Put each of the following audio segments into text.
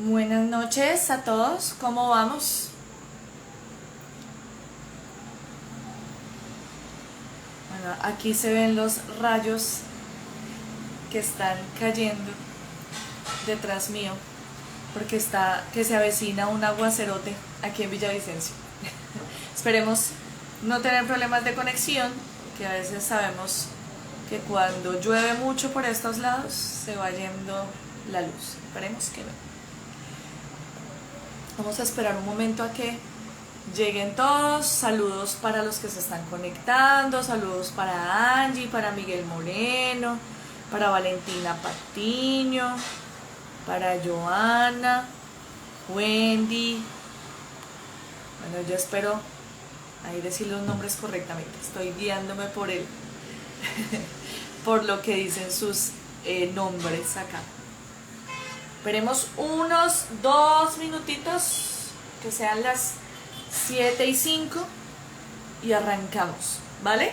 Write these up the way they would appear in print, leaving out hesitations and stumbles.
Buenas noches a todos, ¿cómo vamos? Bueno, aquí se ven los rayos que están cayendo detrás mío, porque que se avecina un aguacerote aquí en Villavicencio. Esperemos no tener problemas de conexión, que a veces sabemos que cuando llueve mucho por estos lados se va yendo la luz. Esperemos que no. Vamos a esperar un momento a que lleguen todos. Saludos para los que se están conectando, saludos para Angie, para Miguel Moreno, para Valentina Patiño, para Joana, Wendy. Bueno, yo espero ahí decir los nombres correctamente. Estoy guiándome por por lo que dicen sus nombres acá. Esperemos unos 2 minutitos, que sean las 7:05 y arrancamos, ¿vale?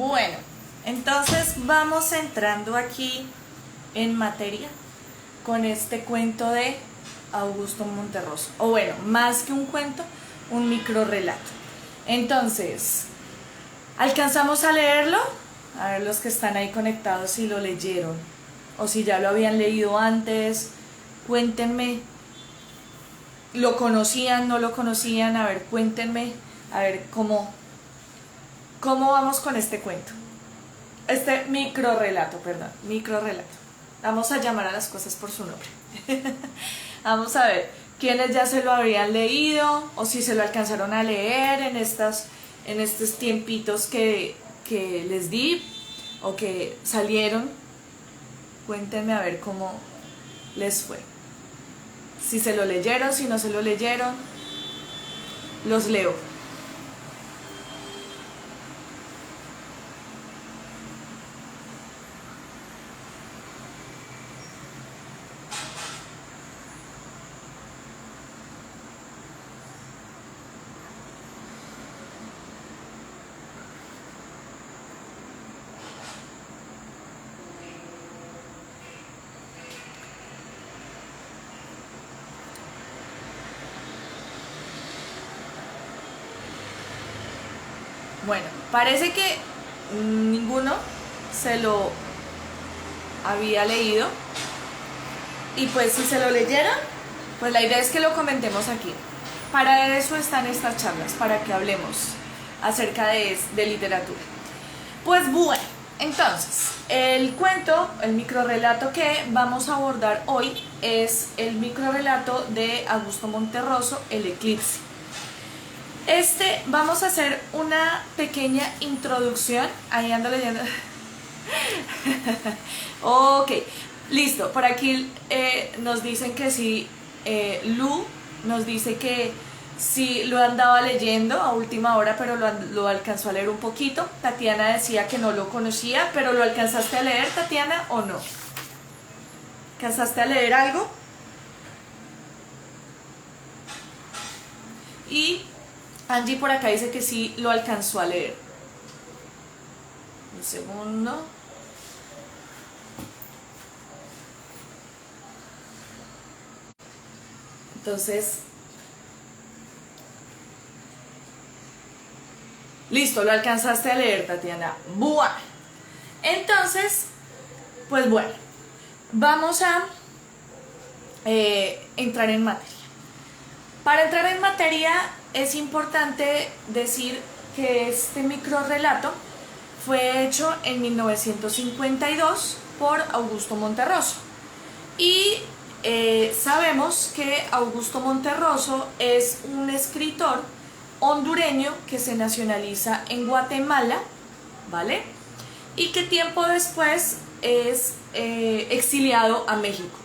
Bueno, entonces vamos entrando aquí en materia con este cuento de Augusto Monterroso. O bueno, más que un cuento, un microrrelato. Entonces, ¿alcanzamos a leerlo? A ver los que están ahí conectados si lo leyeron o si ya lo habían leído antes. Cuéntenme, ¿lo conocían, no lo conocían? A ver, cuéntenme, a ver cómo vamos con este cuento. Este microrrelato. Vamos a llamar a las cosas por su nombre. Vamos a ver quiénes ya se lo habrían leído o si se lo alcanzaron a leer en estos tiempitos que les di o que salieron. Cuéntenme a ver cómo les fue. Si se lo leyeron, si no se lo leyeron, los leo. Bueno, parece que ninguno se lo había leído y pues si se lo leyeron, pues la idea es que lo comentemos aquí. Para eso están estas charlas, para que hablemos acerca de literatura. Pues bueno, entonces, el cuento, el microrrelato que vamos a abordar hoy es el microrrelato de Augusto Monterroso, El Eclipse. Vamos a hacer una pequeña introducción. Ahí ando leyendo. Ok, listo. Por aquí nos dicen que sí. Lu nos dice que sí lo andaba leyendo a última hora, pero lo alcanzó a leer un poquito. Tatiana decía que no lo conocía, pero ¿lo alcanzaste a leer, Tatiana, o no? ¿Alcanzaste a leer algo? Y Angie por acá dice que sí lo alcanzó a leer. Un segundo. Entonces, listo, lo alcanzaste a leer, Tatiana. Buah. Entonces, pues bueno, vamos a entrar en materia. Para entrar en materia es importante decir que este microrrelato fue hecho en 1952 por Augusto Monterroso. Y sabemos que Augusto Monterroso es un escritor hondureño que se nacionaliza en Guatemala, ¿vale? Y que tiempo después es exiliado a México.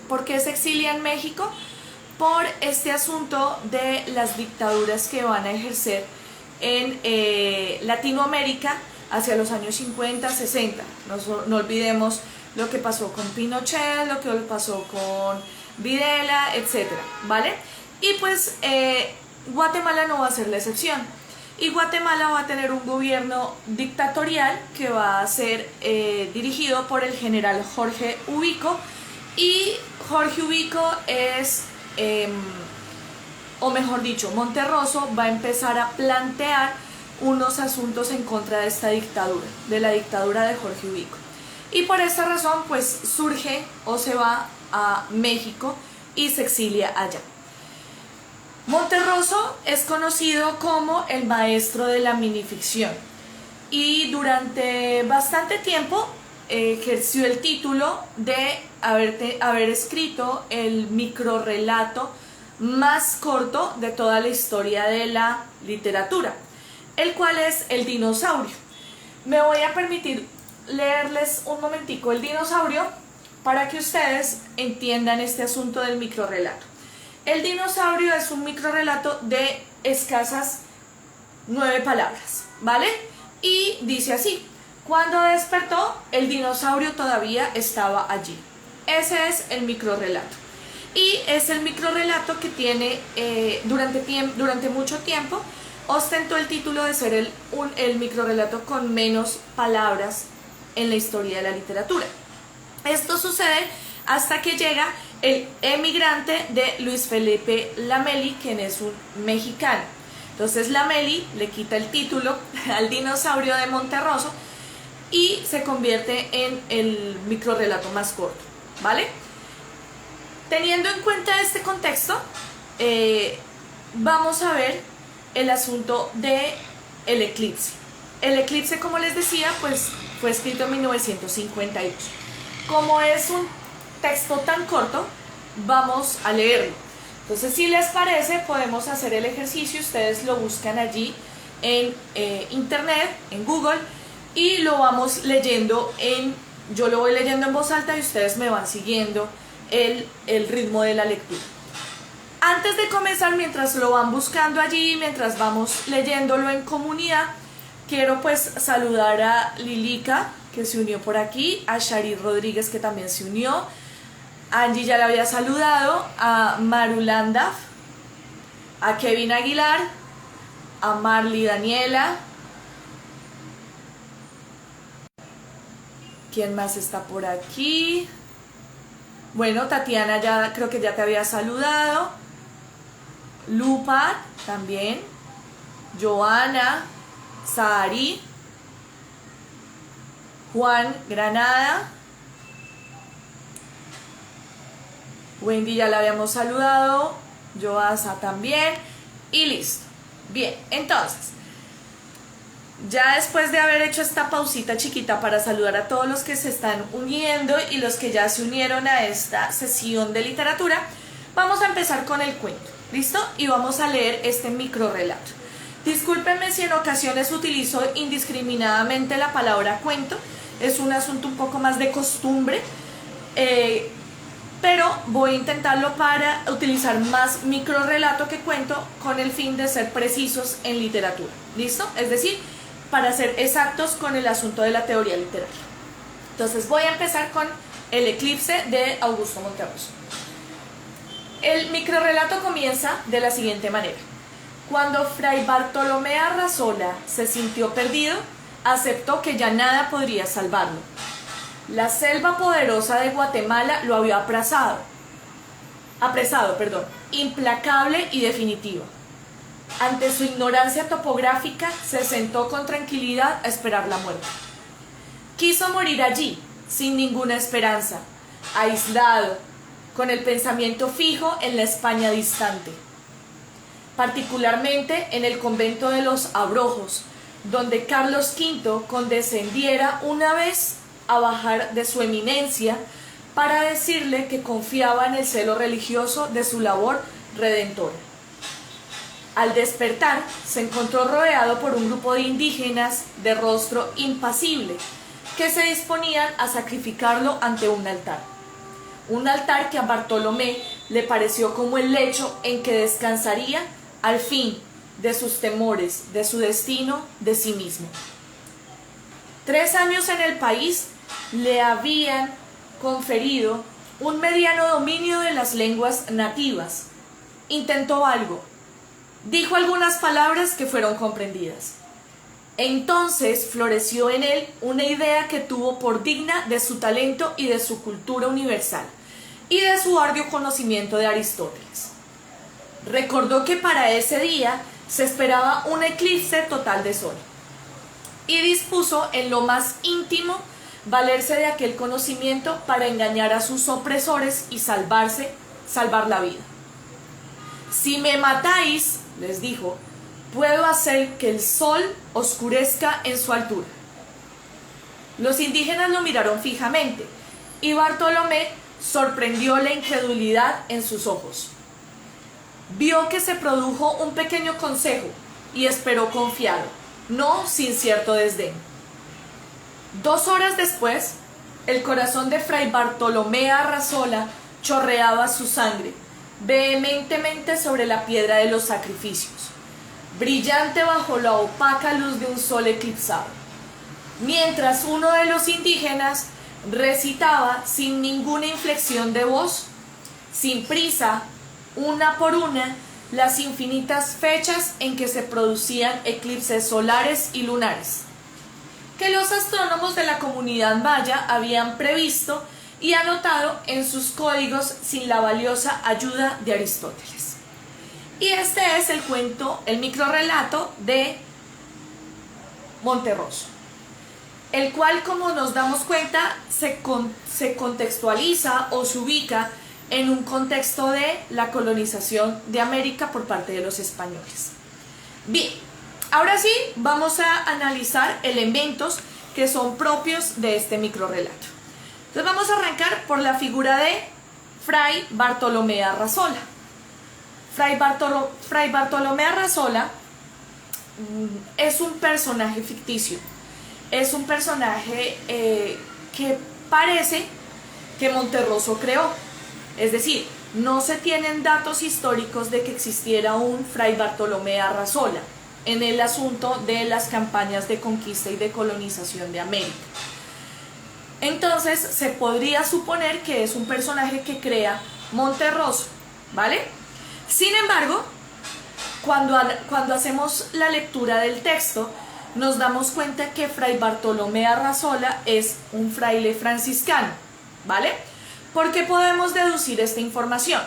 ¿Por qué se exilia en México? Por este asunto de las dictaduras que van a ejercer en Latinoamérica hacia los años 50, 60. No olvidemos lo que pasó con Pinochet, lo que pasó con Videla, etc. ¿Vale? Y pues Guatemala no va a ser la excepción. Y Guatemala va a tener un gobierno dictatorial que va a ser dirigido por el general Jorge Ubico. Y Jorge Ubico es... o mejor dicho, Monterroso va a empezar a plantear unos asuntos en contra de esta dictadura, de la dictadura de Jorge Ubico. Y por esta razón, pues surge o se va a México y se exilia allá. Monterroso es conocido como el maestro de la minificción y durante bastante tiempo ejerció el título de haber escrito el microrrelato más corto de toda la historia de la literatura, el cual es El dinosaurio. Me voy a permitir leerles un momentico El dinosaurio para que ustedes entiendan este asunto del microrrelato. El dinosaurio es un microrrelato de escasas 9 palabras, ¿vale? Y dice así: cuando despertó, el dinosaurio todavía estaba allí. Ese es el microrrelato. Y es el microrrelato que tiene durante mucho tiempo ostentó el título de ser el microrrelato con menos palabras en la historia de la literatura. Esto sucede hasta que llega el emigrante de Luis Felipe Lamelli, quien es un mexicano. Entonces Lamelli le quita el título al dinosaurio de Monterroso y se convierte en el microrrelato más corto, ¿vale? Teniendo en cuenta este contexto, vamos a ver el asunto de el eclipse. El eclipse, como les decía, pues fue escrito en 1952. Como es un texto tan corto, vamos a leerlo. Entonces, si les parece, podemos hacer el ejercicio. Ustedes lo buscan allí en internet, en Google, y lo vamos leyendo yo lo voy leyendo en voz alta y ustedes me van siguiendo el ritmo de la lectura. Antes de comenzar, mientras lo van buscando allí, mientras vamos leyéndolo en comunidad, quiero pues saludar a Lilica, que se unió por aquí, a Shari Rodríguez, que también se unió, Angie ya la había saludado, a Marulanda, a Kevin Aguilar, a Marley Daniela. ¿Quién más está por aquí? Bueno, Tatiana ya creo que ya te había saludado. Lupa también. Joana, Sari, Juan Granada. Wendy ya la habíamos saludado, Joasa también, y listo. Bien, entonces, ya después de haber hecho esta pausita chiquita para saludar a todos los que se están uniendo y los que ya se unieron a esta sesión de literatura, vamos a empezar con el cuento, ¿listo? Y vamos a leer este microrrelato. Discúlpenme si en ocasiones utilizo indiscriminadamente la palabra cuento, es un asunto un poco más de costumbre, pero voy a intentarlo para utilizar más microrrelato que cuento con el fin de ser precisos en literatura, ¿listo? Es decir, para ser exactos con el asunto de la teoría literaria. Entonces voy a empezar con El eclipse de Augusto Monterroso. El microrrelato comienza de la siguiente manera. Cuando Fray Bartolomé Arrazola se sintió perdido, aceptó que ya nada podría salvarlo. La selva poderosa de Guatemala lo había apresado, implacable y definitiva. Ante su ignorancia topográfica, se sentó con tranquilidad a esperar la muerte. Quiso morir allí, sin ninguna esperanza, aislado, con el pensamiento fijo en la España distante. Particularmente en el convento de los Abrojos, donde Carlos V condescendiera una vez a bajar de su eminencia para decirle que confiaba en el celo religioso de su labor redentora. Al despertar, se encontró rodeado por un grupo de indígenas de rostro impasible que se disponían a sacrificarlo ante un altar que a Bartolomé le pareció como el lecho en que descansaría al fin de sus temores, de su destino, de sí mismo. 3 años en el país le habían conferido un mediano dominio de las lenguas nativas. Intentó algo, dijo algunas palabras que fueron comprendidas. Entonces floreció en él una idea que tuvo por digna de su talento y de su cultura universal, y de su arduo conocimiento de Aristóteles. Recordó que para ese día se esperaba un eclipse total de sol, y dispuso en lo más íntimo valerse de aquel conocimiento para engañar a sus opresores y salvar la vida. Si me matáis, les dijo, puedo hacer que el sol oscurezca en su altura. Los indígenas lo miraron fijamente, y Bartolomé sorprendió la incredulidad en sus ojos. Vio que se produjo un pequeño consejo y esperó confiado, no sin cierto desdén. 2 horas después, el corazón de Fray Bartolomé Arrazola chorreaba su sangre vehementemente sobre la piedra de los sacrificios, brillante bajo la opaca luz de un sol eclipsado, mientras uno de los indígenas recitaba sin ninguna inflexión de voz, sin prisa, una por una, las infinitas fechas en que se producían eclipses solares y lunares, que los astrónomos de la comunidad maya habían previsto y anotado en sus códigos sin la valiosa ayuda de Aristóteles. Y este es el cuento, el microrrelato de Monterroso, el cual, como nos damos cuenta, se contextualiza o se ubica en un contexto de la colonización de América por parte de los españoles. Bien, ahora sí vamos a analizar elementos que son propios de este microrrelato. Entonces vamos a arrancar por la figura de Fray Bartolomé Arrazola. Fray Bartolomé Arrazola es un personaje ficticio, es un personaje que parece que Monterroso creó. Es decir, no se tienen datos históricos de que existiera un Fray Bartolomé Arrazola en el asunto de las campañas de conquista y de colonización de América. Entonces se podría suponer que es un personaje que crea Monterroso, ¿vale? Sin embargo, cuando hacemos la lectura del texto, nos damos cuenta que Fray Bartolomé Arrazola es un fraile franciscano, ¿vale? ¿Por qué podemos deducir esta información?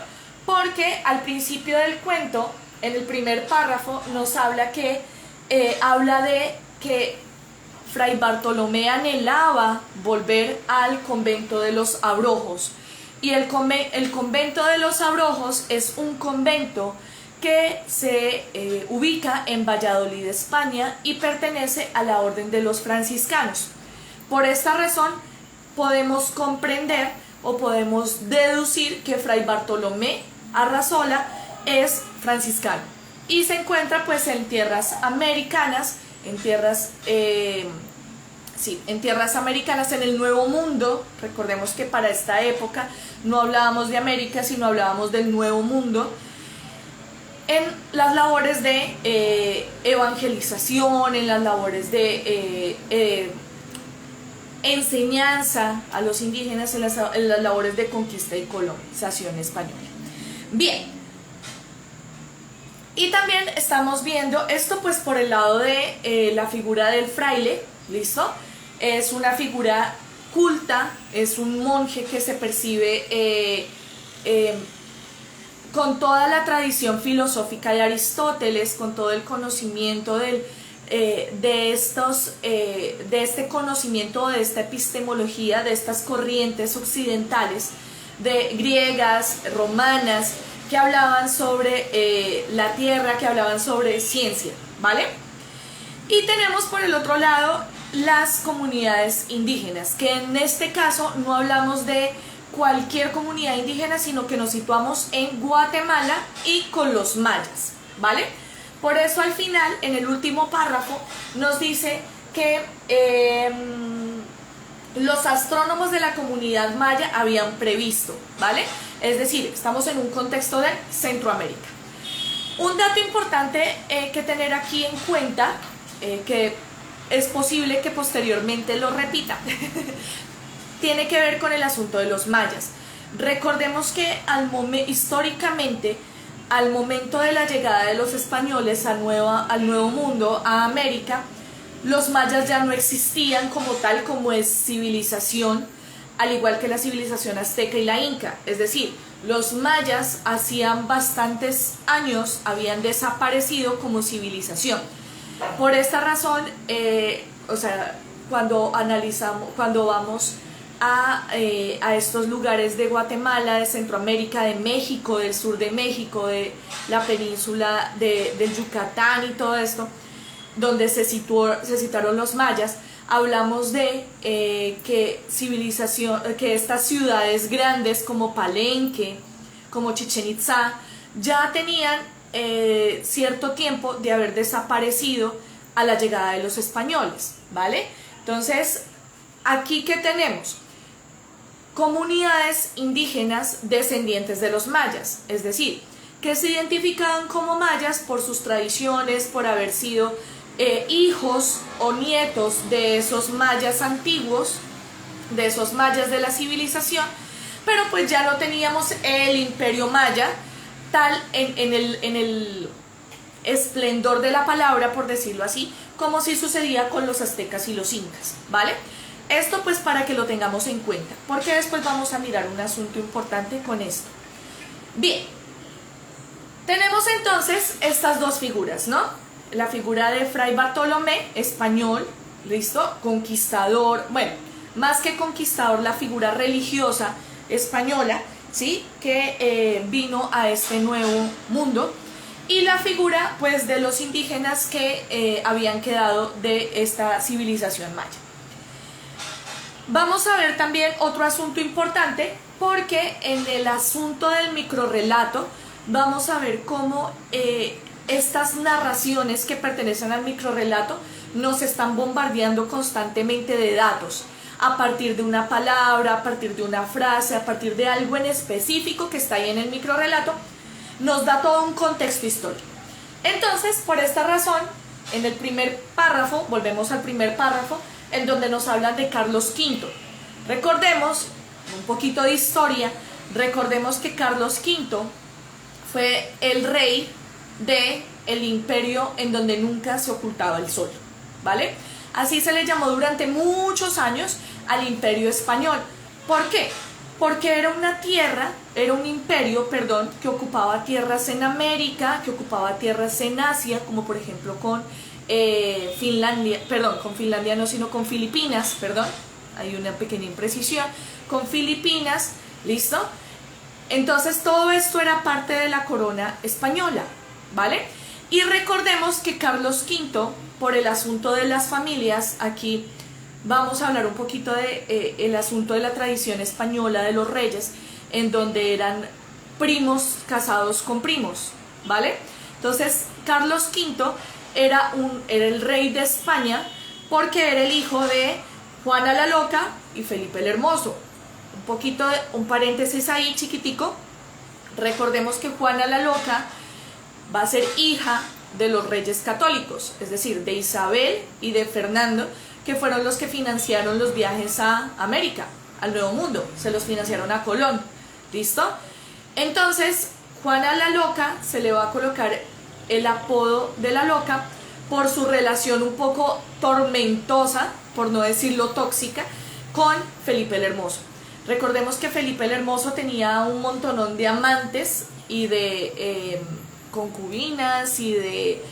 Porque al principio del cuento, en el primer párrafo, nos habla habla de que Fray Bartolomé anhelaba volver al convento de los Abrojos. Y el convento de los Abrojos es un convento que se ubica en Valladolid, España, y pertenece a la orden de los franciscanos. Por esta razón podemos comprender o podemos deducir que Fray Bartolomé Arrazola es franciscano y se encuentra pues en tierras americanas, en tierras americanas, en el Nuevo Mundo. Recordemos que para esta época no hablábamos de América, sino hablábamos del Nuevo Mundo, en las labores de evangelización, en las labores de enseñanza a los indígenas, en las labores de conquista y colonización española. Bien, y también estamos viendo esto pues por el lado de la figura del fraile, ¿listo? Es una figura culta, es un monje que se percibe con toda la tradición filosófica de Aristóteles, con todo el conocimiento de este conocimiento, de esta epistemología, de estas corrientes occidentales, de griegas, romanas, que hablaban sobre la tierra, que hablaban sobre ciencia, ¿vale? Y tenemos por el otro lado las comunidades indígenas, que en este caso no hablamos de cualquier comunidad indígena, sino que nos situamos en Guatemala y con los mayas, ¿vale? Por eso al final, en el último párrafo, nos dice que los astrónomos de la comunidad maya habían previsto, ¿vale? Es decir, estamos en un contexto de Centroamérica. Un dato importante que tener aquí en cuenta, que es posible que posteriormente lo repita, tiene que ver con el asunto de los mayas. Recordemos que históricamente, al momento de la llegada de los españoles al Nuevo Mundo, a América, los mayas ya no existían como tal, como es civilización, al igual que la civilización azteca y la inca. Es decir, los mayas hacían bastantes años habían desaparecido como civilización. Por esta razón, cuando vamos a estos lugares de Guatemala, de Centroamérica, de México, del sur de México, de la península del Yucatán y todo esto, donde se situaron los mayas, hablamos de que estas ciudades grandes como Palenque, como Chichén Itzá, ya tenían cierto tiempo de haber desaparecido a la llegada de los españoles, ¿vale? Entonces, aquí ¿qué tenemos? Comunidades indígenas descendientes de los mayas, es decir, que se identificaban como mayas por sus tradiciones, por haber sido hijos o nietos de esos mayas antiguos, de esos mayas de la civilización, pero pues ya no teníamos el imperio maya tal en el esplendor de la palabra, por decirlo así, como si sucedía con los aztecas y los incas, ¿vale? Esto pues para que lo tengamos en cuenta, porque después vamos a mirar un asunto importante con esto. Bien, tenemos entonces estas dos figuras, ¿no? La figura de Fray Bartolomé, español, ¿listo? Conquistador, bueno, más que conquistador, la figura religiosa española, ¿sí? Que vino a este nuevo mundo. Y la figura, pues, de los indígenas que habían quedado de esta civilización maya. Vamos a ver también otro asunto importante, porque en el asunto del microrrelato vamos a ver cómo estas narraciones que pertenecen al microrrelato nos están bombardeando constantemente de datos, a partir de una palabra, a partir de una frase, a partir de algo en específico que está ahí en el microrrelato, nos da todo un contexto histórico. Entonces, por esta razón, en el primer párrafo, volvemos al primer párrafo, en donde nos hablan de Carlos V. Recordemos, un poquito de historia, recordemos que Carlos V fue el rey del imperio en donde nunca se ocultaba el sol, ¿vale? Así se le llamó durante muchos años al imperio español. ¿Por qué? Porque era un imperio, perdón, que ocupaba tierras en América, que ocupaba tierras en Asia, como por ejemplo con con Filipinas, perdón, hay una pequeña imprecisión, con Filipinas, ¿listo? Entonces todo esto era parte de la corona española, ¿vale? Y recordemos que Carlos V, por el asunto de las familias, aquí vamos a hablar un poquito de el asunto de la tradición española de los reyes, en donde eran primos casados con primos, ¿vale? Entonces Carlos V era el rey de España porque era el hijo de Juana la Loca y Felipe el Hermoso. Un paréntesis ahí chiquitico. Recordemos que Juana la Loca va a ser hija de los reyes católicos, es decir, de Isabel y de Fernando, que fueron los que financiaron los viajes a América, al Nuevo Mundo, se los financiaron a Colón, ¿listo? Entonces, Juana la Loca se le va a colocar el apodo de la Loca por su relación un poco tormentosa, por no decirlo tóxica, con Felipe el Hermoso. Recordemos que Felipe el Hermoso tenía un montonón de amantes y de concubinas y de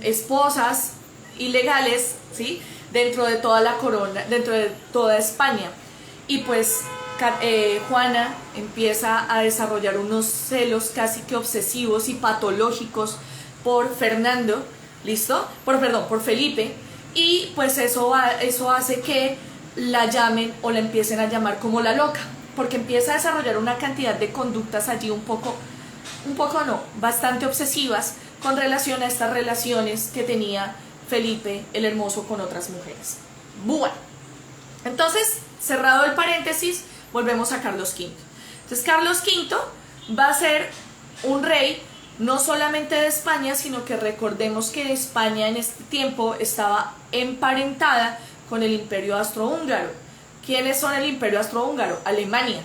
esposas ilegales, ¿sí? Dentro de toda la corona, dentro de toda España. Y pues Juana empieza a desarrollar unos celos casi que obsesivos y patológicos por Fernando, ¿listo? Por Felipe, y pues eso hace que la llamen o la empiecen a llamar como la loca, porque empieza a desarrollar una cantidad de conductas allí bastante obsesivas con relación a estas relaciones que tenía Felipe el Hermoso con otras mujeres. Bueno, entonces, cerrado el paréntesis, volvemos a Carlos V. Entonces, Carlos V va a ser un rey no solamente de España, sino que recordemos que España en este tiempo estaba emparentada con el Imperio Austrohúngaro. ¿Quiénes son el Imperio Austrohúngaro? Alemania,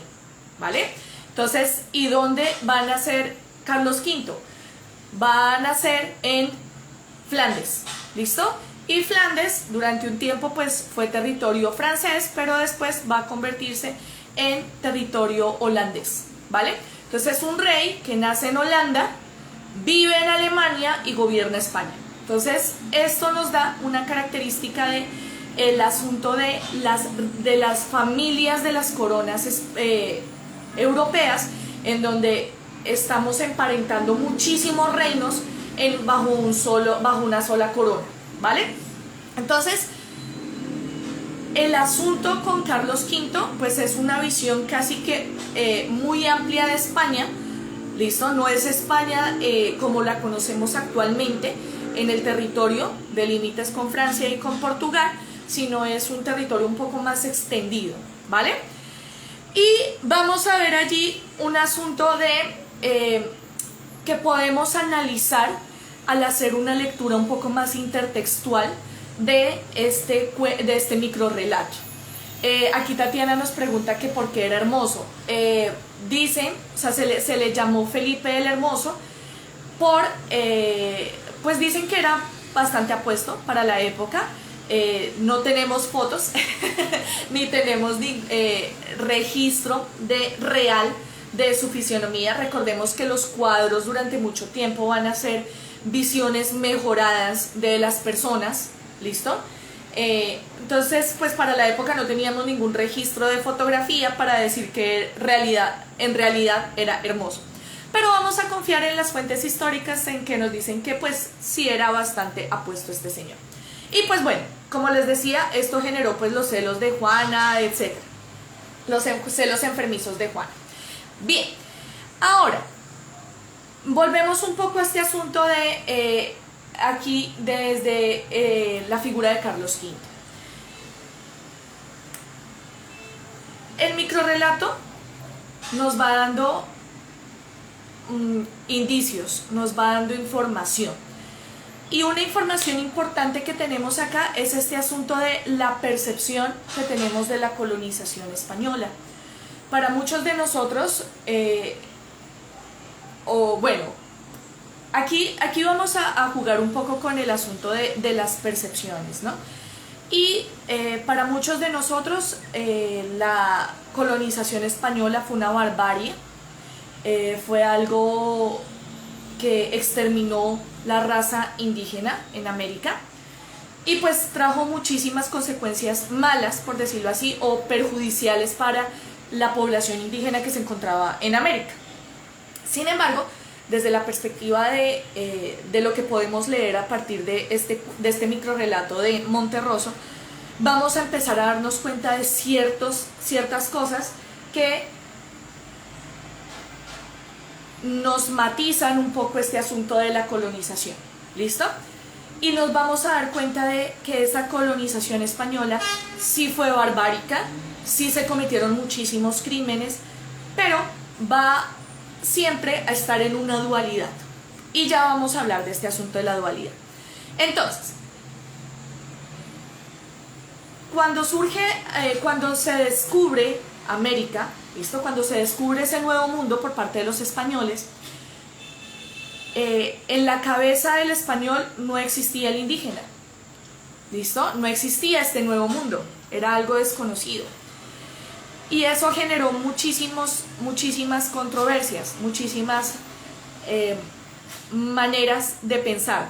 ¿vale? Entonces, ¿y dónde va a nacer Carlos V? Va a nacer en Flandes, ¿listo? Y Flandes durante un tiempo pues fue territorio francés, pero después va a convertirse en territorio holandés, ¿vale? Entonces es un rey que nace en Holanda, vive en Alemania y gobierna España. Entonces esto nos da una característica de el asunto de las familias de las coronas europeas, en donde estamos emparentando muchísimos reinos bajo una sola corona, ¿vale? Entonces, el asunto con Carlos V, pues es una visión casi que muy amplia de España, ¿listo? No es España como la conocemos actualmente en el territorio de límites con Francia y con Portugal, sino es un territorio un poco más extendido, ¿vale? Y vamos a ver allí un asunto que podemos analizar al hacer una lectura un poco más intertextual de este microrrelato. Aquí Tatiana nos pregunta que por qué era hermoso. Dicen, o sea, se le llamó Felipe el Hermoso por, pues dicen que era bastante apuesto para la época. No tenemos fotos ni tenemos registro real de su fisionomía. Recordemos que los cuadros durante mucho tiempo van a ser visiones mejoradas de las personas, ¿listo? Entonces, pues para la época no teníamos ningún registro de fotografía para decir que en realidad era hermoso. Pero vamos a confiar en las fuentes históricas en que nos dicen que pues sí era bastante apuesto este señor. Y pues bueno, como les decía, esto generó pues los celos de Juana, etc. Los celos enfermizos de Juana. Bien, ahora, volvemos un poco a este asunto de aquí desde la figura de Carlos V. El microrrelato nos va dando indicios, nos va dando información. Y una información importante que tenemos acá es este asunto de la percepción que tenemos de la colonización española. Para muchos de nosotros, aquí vamos a jugar un poco con el asunto de las percepciones, ¿no? Y para muchos de nosotros la colonización española fue una barbarie, fue algo que exterminó la raza indígena en América y pues trajo muchísimas consecuencias malas, por decirlo así, o perjudiciales para la población indígena que se encontraba en América. Sin embargo, desde la perspectiva de lo que podemos leer a partir de este microrrelato de Monterroso, vamos a empezar a darnos cuenta de ciertas cosas que nos matizan un poco este asunto de la colonización. ¿Listo? Y nos vamos a dar cuenta de que esa colonización española sí fue barbárica, sí se cometieron muchísimos crímenes, pero va siempre a estar en una dualidad. Y ya vamos a hablar de este asunto de la dualidad. Entonces, cuando se descubre América, ¿listo? Cuando se descubre ese nuevo mundo por parte de los españoles, en la cabeza del español no existía el indígena, ¿listo? No existía este nuevo mundo, era algo desconocido. Y eso generó muchísimas controversias, muchísimas maneras de pensar.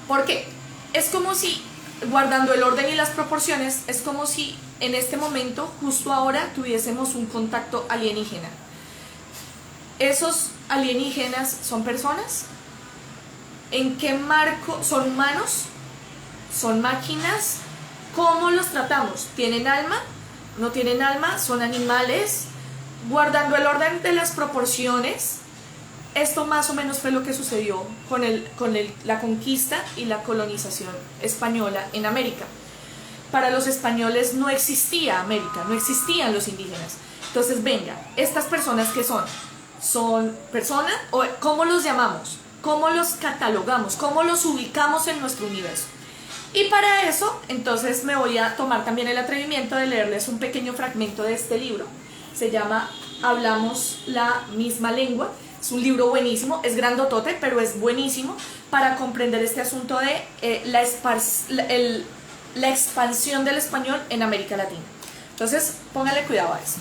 ¿Por qué? Es como si, guardando el orden y las proporciones, es como si en este momento, justo ahora, tuviésemos un contacto alienígena. ¿Esos alienígenas son personas? ¿En qué marco? ¿Son humanos? ¿Son máquinas? ¿Cómo los tratamos? ¿Tienen alma? ¿No tienen alma? ¿Son animales? Guardando el orden de las proporciones, esto más o menos fue lo que sucedió con la conquista y la colonización española en América. Para los españoles no existía América, no existían los indígenas. Entonces, venga, estas personas ¿qué son? ¿Son personas? ¿O cómo los llamamos? ¿Cómo los catalogamos? ¿Cómo los ubicamos en nuestro universo? Y para eso, entonces me voy a tomar también el atrevimiento de leerles un pequeño fragmento de este libro. Se llama Hablamos la misma lengua. Es un libro buenísimo, es grandotote, pero es buenísimo para comprender este asunto de la expansión del español en América Latina. Entonces, póngale cuidado a eso.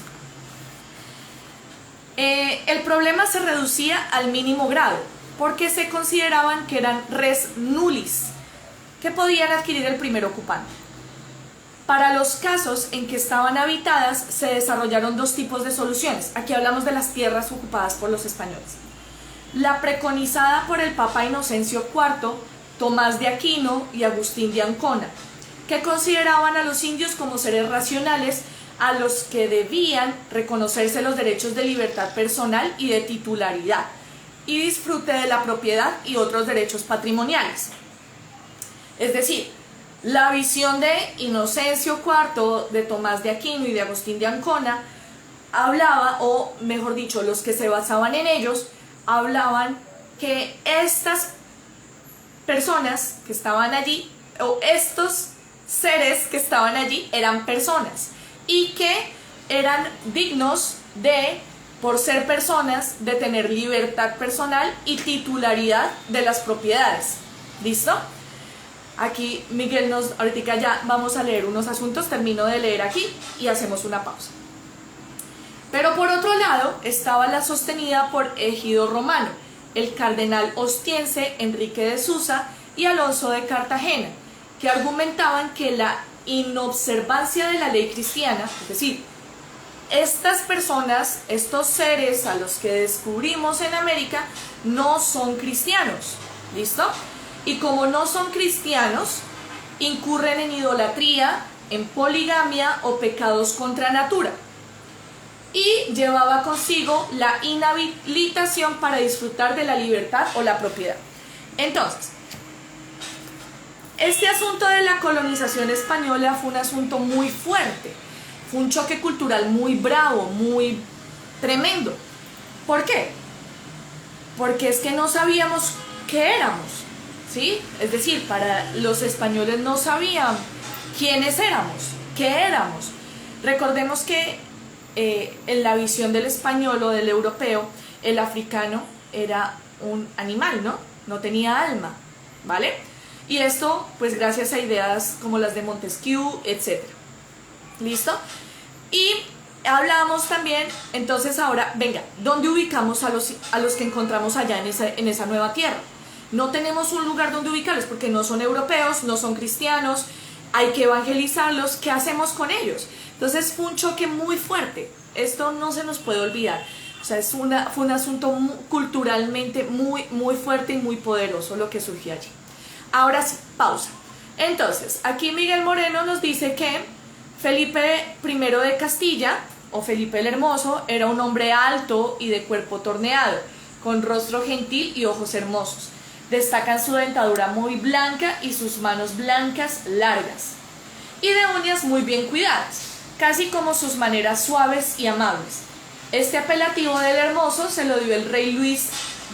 El problema se reducía al mínimo grado, porque se consideraban que eran res nullis, que podían adquirir el primer ocupante. Para los casos en que estaban habitadas, se desarrollaron dos tipos de soluciones. Aquí hablamos de las tierras ocupadas por los españoles. La preconizada por el Papa Inocencio IV, Tomás de Aquino y Agustín de Ancona, que consideraban a los indios como seres racionales a los que debían reconocerse los derechos de libertad personal y de titularidad, y disfrute de la propiedad y otros derechos patrimoniales. Es decir, la visión de Inocencio IV, de Tomás de Aquino y de Agustín de Ancona hablaba, o mejor dicho, los que se basaban en ellos, hablaban que estas personas que estaban allí, o estos seres que estaban allí eran personas y que eran dignos de, por ser personas, de tener libertad personal y titularidad de las propiedades. ¿Listo? Aquí Miguel ahorita ya vamos a leer unos asuntos, termino de leer aquí y hacemos una pausa. Pero por otro lado estaba la sostenida por Egido Romano, el cardenal ostiense Enrique de Susa y Alonso de Cartagena, que argumentaban que la inobservancia de la ley cristiana, es decir, estas personas, estos seres a los que descubrimos en América, no son cristianos, ¿listo? Y como no son cristianos, incurren en idolatría, en poligamia o pecados contra natura. Y llevaba consigo la inhabilitación para disfrutar de la libertad o la propiedad. Entonces, este asunto de la colonización española fue un asunto muy fuerte. Fue un choque cultural muy bravo, muy tremendo. ¿Por qué? Porque es que no sabíamos qué éramos, ¿sí? Es decir, para los españoles no sabían quiénes éramos, qué éramos. Recordemos que en la visión del español o del europeo, el africano era un animal, ¿no? No tenía alma, ¿vale? Y esto, pues gracias a ideas como las de Montesquieu, etc. ¿Listo? Y hablamos también, entonces ahora, venga, ¿dónde ubicamos a los que encontramos allá en esa nueva tierra? No tenemos un lugar donde ubicarlos porque no son europeos, no son cristianos, hay que evangelizarlos, ¿qué hacemos con ellos? Entonces fue un choque muy fuerte, esto no se nos puede olvidar. O sea, fue un asunto culturalmente muy, muy fuerte y muy poderoso lo que surgió allí. Ahora sí, pausa. Entonces, aquí Miguel Moreno nos dice que Felipe I de Castilla, o Felipe el Hermoso, era un hombre alto y de cuerpo torneado, con rostro gentil y ojos hermosos. Destacan su dentadura muy blanca y sus manos blancas largas, y de uñas muy bien cuidadas, casi como sus maneras suaves y amables. Este apelativo del Hermoso se lo dio el rey Luis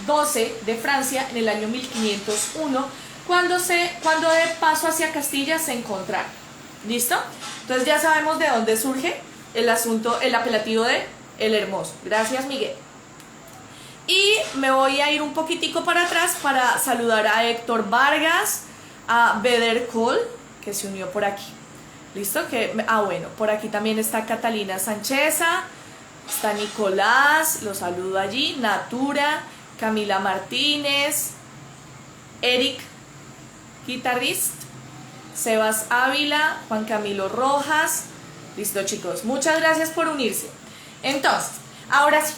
XII de Francia en el año 1501, cuando de paso hacia Castilla se encontraron. ¿Listo? Entonces ya sabemos de dónde surge el apelativo de el Hermoso. Gracias, Miguel. Y me voy a ir un poquitico para atrás para saludar a Héctor Vargas, a Beder Cole, que se unió por aquí. ¿Listo? Bueno, por aquí también está Catalina Sancheza, está Nicolás, lo saludo allí, Natura, Camila Martínez, Eric, guitarrista, Sebas Ávila, Juan Camilo Rojas. Listo, chicos, muchas gracias por unirse. Entonces, ahora sí,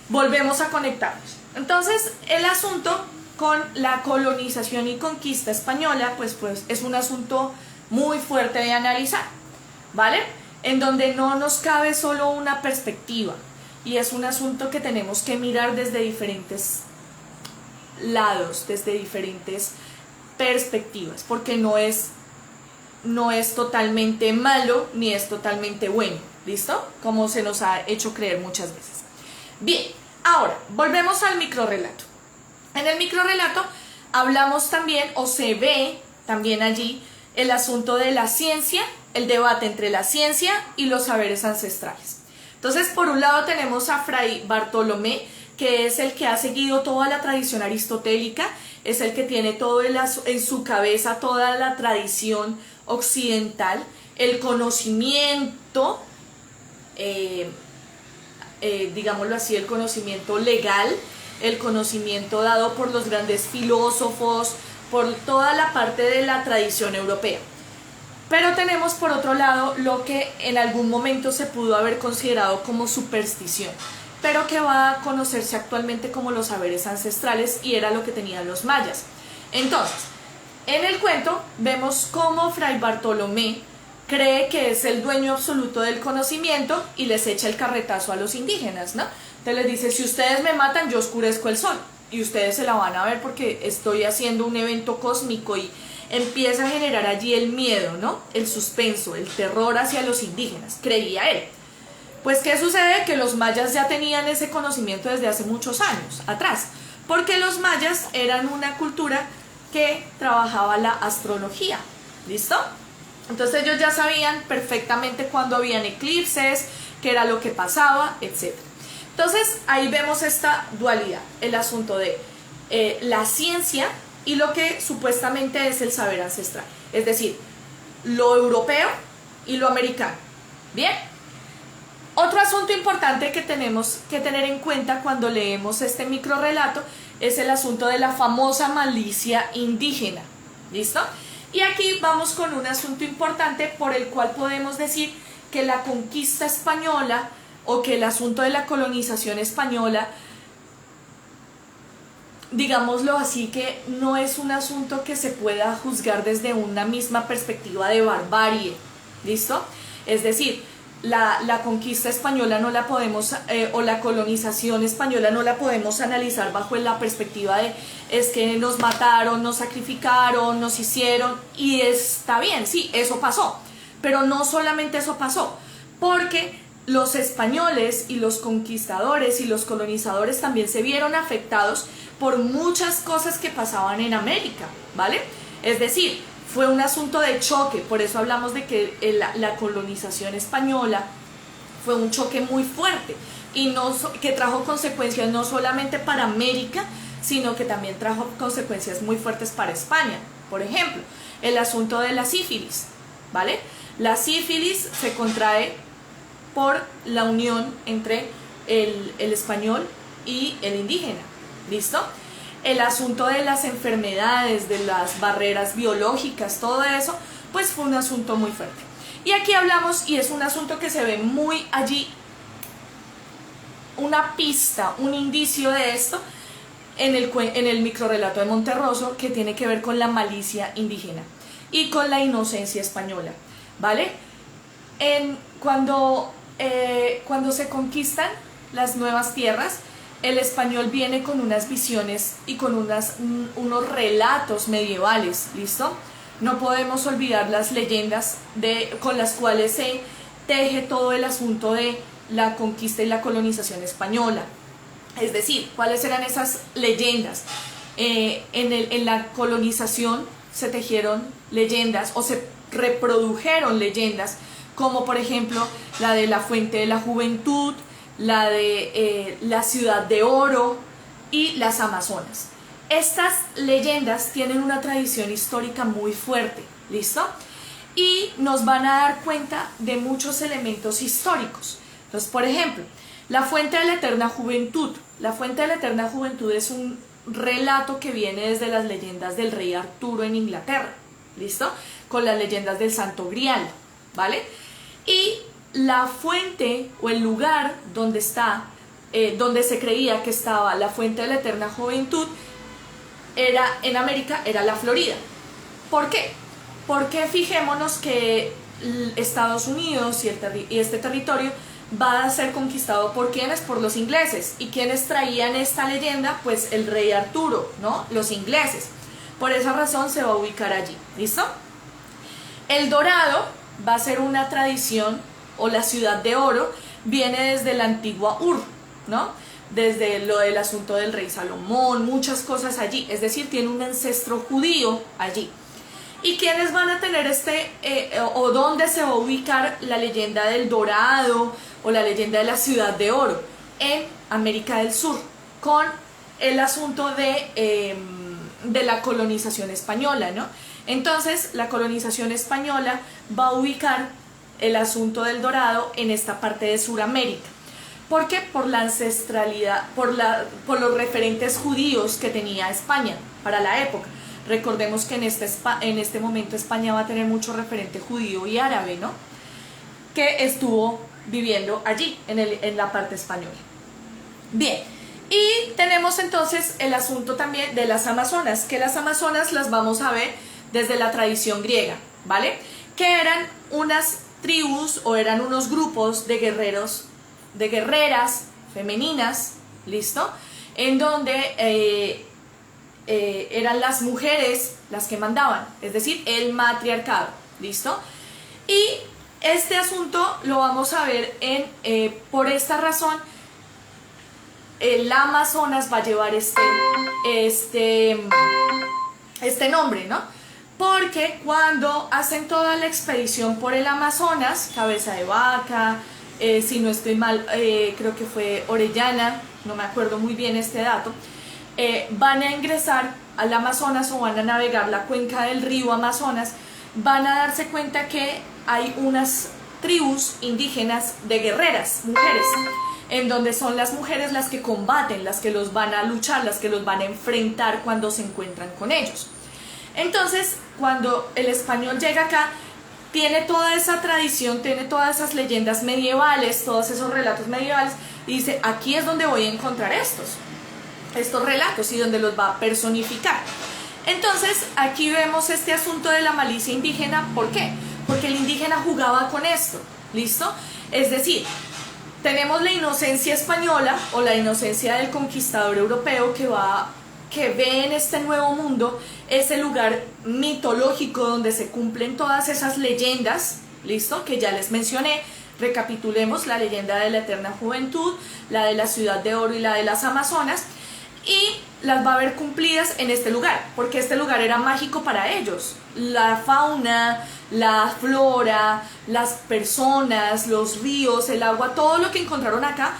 volvemos a conectarnos. Entonces, el asunto con la colonización y conquista española, pues es un asunto muy fuerte de analizar, ¿vale? En donde no nos cabe solo una perspectiva, y es un asunto que tenemos que mirar desde diferentes lados, desde diferentes perspectivas, porque no es totalmente malo ni es totalmente bueno, ¿listo? Como se nos ha hecho creer muchas veces. Bien, ahora volvemos al microrrelato. En el microrrelato hablamos también, o se ve también allí, el asunto de la ciencia, el debate entre la ciencia y los saberes ancestrales. Entonces, por un lado tenemos a Fray Bartolomé, que es el que ha seguido toda la tradición aristotélica, es el que tiene todo en su cabeza toda la tradición occidental, el conocimiento, digámoslo así, el conocimiento legal, el conocimiento dado por los grandes filósofos, por toda la parte de la tradición europea. Pero tenemos por otro lado lo que en algún momento se pudo haber considerado como superstición, pero que va a conocerse actualmente como los saberes ancestrales, y era lo que tenían los mayas. Entonces, en el cuento vemos cómo Fray Bartolomé cree que es el dueño absoluto del conocimiento y les echa el carretazo a los indígenas, ¿no? Entonces les dice, si ustedes me matan, yo oscurezco el sol y ustedes se la van a ver porque estoy haciendo un evento cósmico, y empieza a generar allí el miedo, ¿no? El suspenso, el terror hacia los indígenas, creía él. Pues, ¿qué sucede? Que los mayas ya tenían ese conocimiento desde hace muchos años atrás, porque los mayas eran una cultura que trabajaba la astrología, ¿listo? Entonces ellos ya sabían perfectamente cuándo habían eclipses, qué era lo que pasaba, etc. Entonces ahí vemos esta dualidad, el asunto de la ciencia y lo que supuestamente es el saber ancestral. Es decir, lo europeo y lo americano. Bien. Otro asunto importante que tenemos que tener en cuenta cuando leemos este microrrelato es el asunto de la famosa malicia indígena. ¿Listo? Y aquí vamos con un asunto importante por el cual podemos decir que la conquista española o que el asunto de la colonización española, digámoslo así, que no es un asunto que se pueda juzgar desde una misma perspectiva de barbarie. ¿Listo? Es decir, la conquista española no la podemos, o la colonización española no la podemos analizar bajo la perspectiva de es que nos mataron, nos sacrificaron, nos hicieron, y está bien, sí, eso pasó, pero no solamente eso pasó, porque los españoles y los conquistadores y los colonizadores también se vieron afectados por muchas cosas que pasaban en América, ¿vale? Es decir, fue un asunto de choque, por eso hablamos de que la colonización española fue un choque muy fuerte y que trajo consecuencias no solamente para América, sino que también trajo consecuencias muy fuertes para España. Por ejemplo, el asunto de la sífilis, ¿vale? La sífilis se contrae por la unión entre el español y el indígena, ¿listo? El asunto de las enfermedades, de las barreras biológicas, todo eso, pues fue un asunto muy fuerte. Y aquí hablamos, y es un asunto que se ve muy allí, una pista, un indicio de esto, en el microrrelato de Monterroso, que tiene que ver con la malicia indígena y con la inocencia española, ¿vale? Cuando se conquistan las nuevas tierras, el español viene con unas visiones y con unos relatos medievales, ¿listo? No podemos olvidar las leyendas con las cuales se teje todo el asunto de la conquista y la colonización española. Es decir, ¿cuáles eran esas leyendas? En la colonización se tejieron leyendas o se reprodujeron leyendas, como por ejemplo la de la Fuente de la Juventud, la de la Ciudad de Oro y las Amazonas. Estas leyendas tienen una tradición histórica muy fuerte, ¿listo? Y nos van a dar cuenta de muchos elementos históricos. Entonces, por ejemplo, la Fuente de la Eterna Juventud. La Fuente de la Eterna Juventud es un relato que viene desde las leyendas del rey Arturo en Inglaterra, ¿listo? Con las leyendas del Santo Grial, ¿vale? Y la fuente o el lugar donde donde se creía que estaba la Fuente de la Eterna Juventud en América, era la Florida. ¿Por qué? Porque fijémonos que Estados Unidos y este territorio va a ser conquistado ¿por quiénes? Por los ingleses. ¿Y quiénes traían esta leyenda? Pues el rey Arturo, ¿no? Los ingleses. Por esa razón se va a ubicar allí, ¿listo? El dorado va a ser una tradición, o la Ciudad de Oro viene desde la antigua Ur, ¿no? Desde lo del asunto del rey Salomón, muchas cosas allí, es decir, tiene un ancestro judío allí. ¿Y quiénes van a tener o dónde se va a ubicar la leyenda del dorado o la leyenda de la Ciudad de Oro? En América del Sur, con el asunto de la colonización española, ¿no? Entonces, la colonización española va a ubicar el asunto del dorado en esta parte de Sudamérica. ¿Por qué? Por la ancestralidad, por los referentes judíos que tenía España para la época. Recordemos que en este momento España va a tener mucho referente judío y árabe, ¿no? Que estuvo viviendo allí, en la parte española. Bien, y tenemos entonces el asunto también de las Amazonas, que las Amazonas las vamos a ver desde la tradición griega, ¿vale? Que eran unas tribus o eran unos grupos de guerreros, de guerreras femeninas, ¿listo? En donde eran las mujeres las que mandaban, es decir, el matriarcado, ¿listo? Y este asunto lo vamos a ver por esta razón, el Amazonas va a llevar este nombre, ¿no? porque cuando hacen toda la expedición por el Amazonas, Cabeza de Vaca, si no estoy mal, creo que fue Orellana, no me acuerdo muy bien este dato, van a ingresar al Amazonas o van a navegar la cuenca del río Amazonas, van a darse cuenta que hay unas tribus indígenas de guerreras, mujeres, en donde son las mujeres las que combaten, las que los van a luchar, las que los van a enfrentar cuando se encuentran con ellos. Entonces, cuando el español llega acá, tiene toda esa tradición, tiene todas esas leyendas medievales, todos esos relatos medievales, y dice, aquí es donde voy a encontrar estos relatos y donde los va a personificar. Entonces, aquí vemos este asunto de la malicia indígena. ¿Por qué? Porque el indígena jugaba con esto, ¿listo? Es decir, tenemos la inocencia española o la inocencia del conquistador europeo que ve en este nuevo mundo ese lugar mitológico donde se cumplen todas esas leyendas, ¿listo? Que ya les mencioné. Recapitulemos: la leyenda de la eterna juventud, la de la ciudad de oro y la de las Amazonas, y las va a ver cumplidas en este lugar, porque este lugar era mágico para ellos. La fauna, la flora, las personas, los ríos, el agua, todo lo que encontraron acá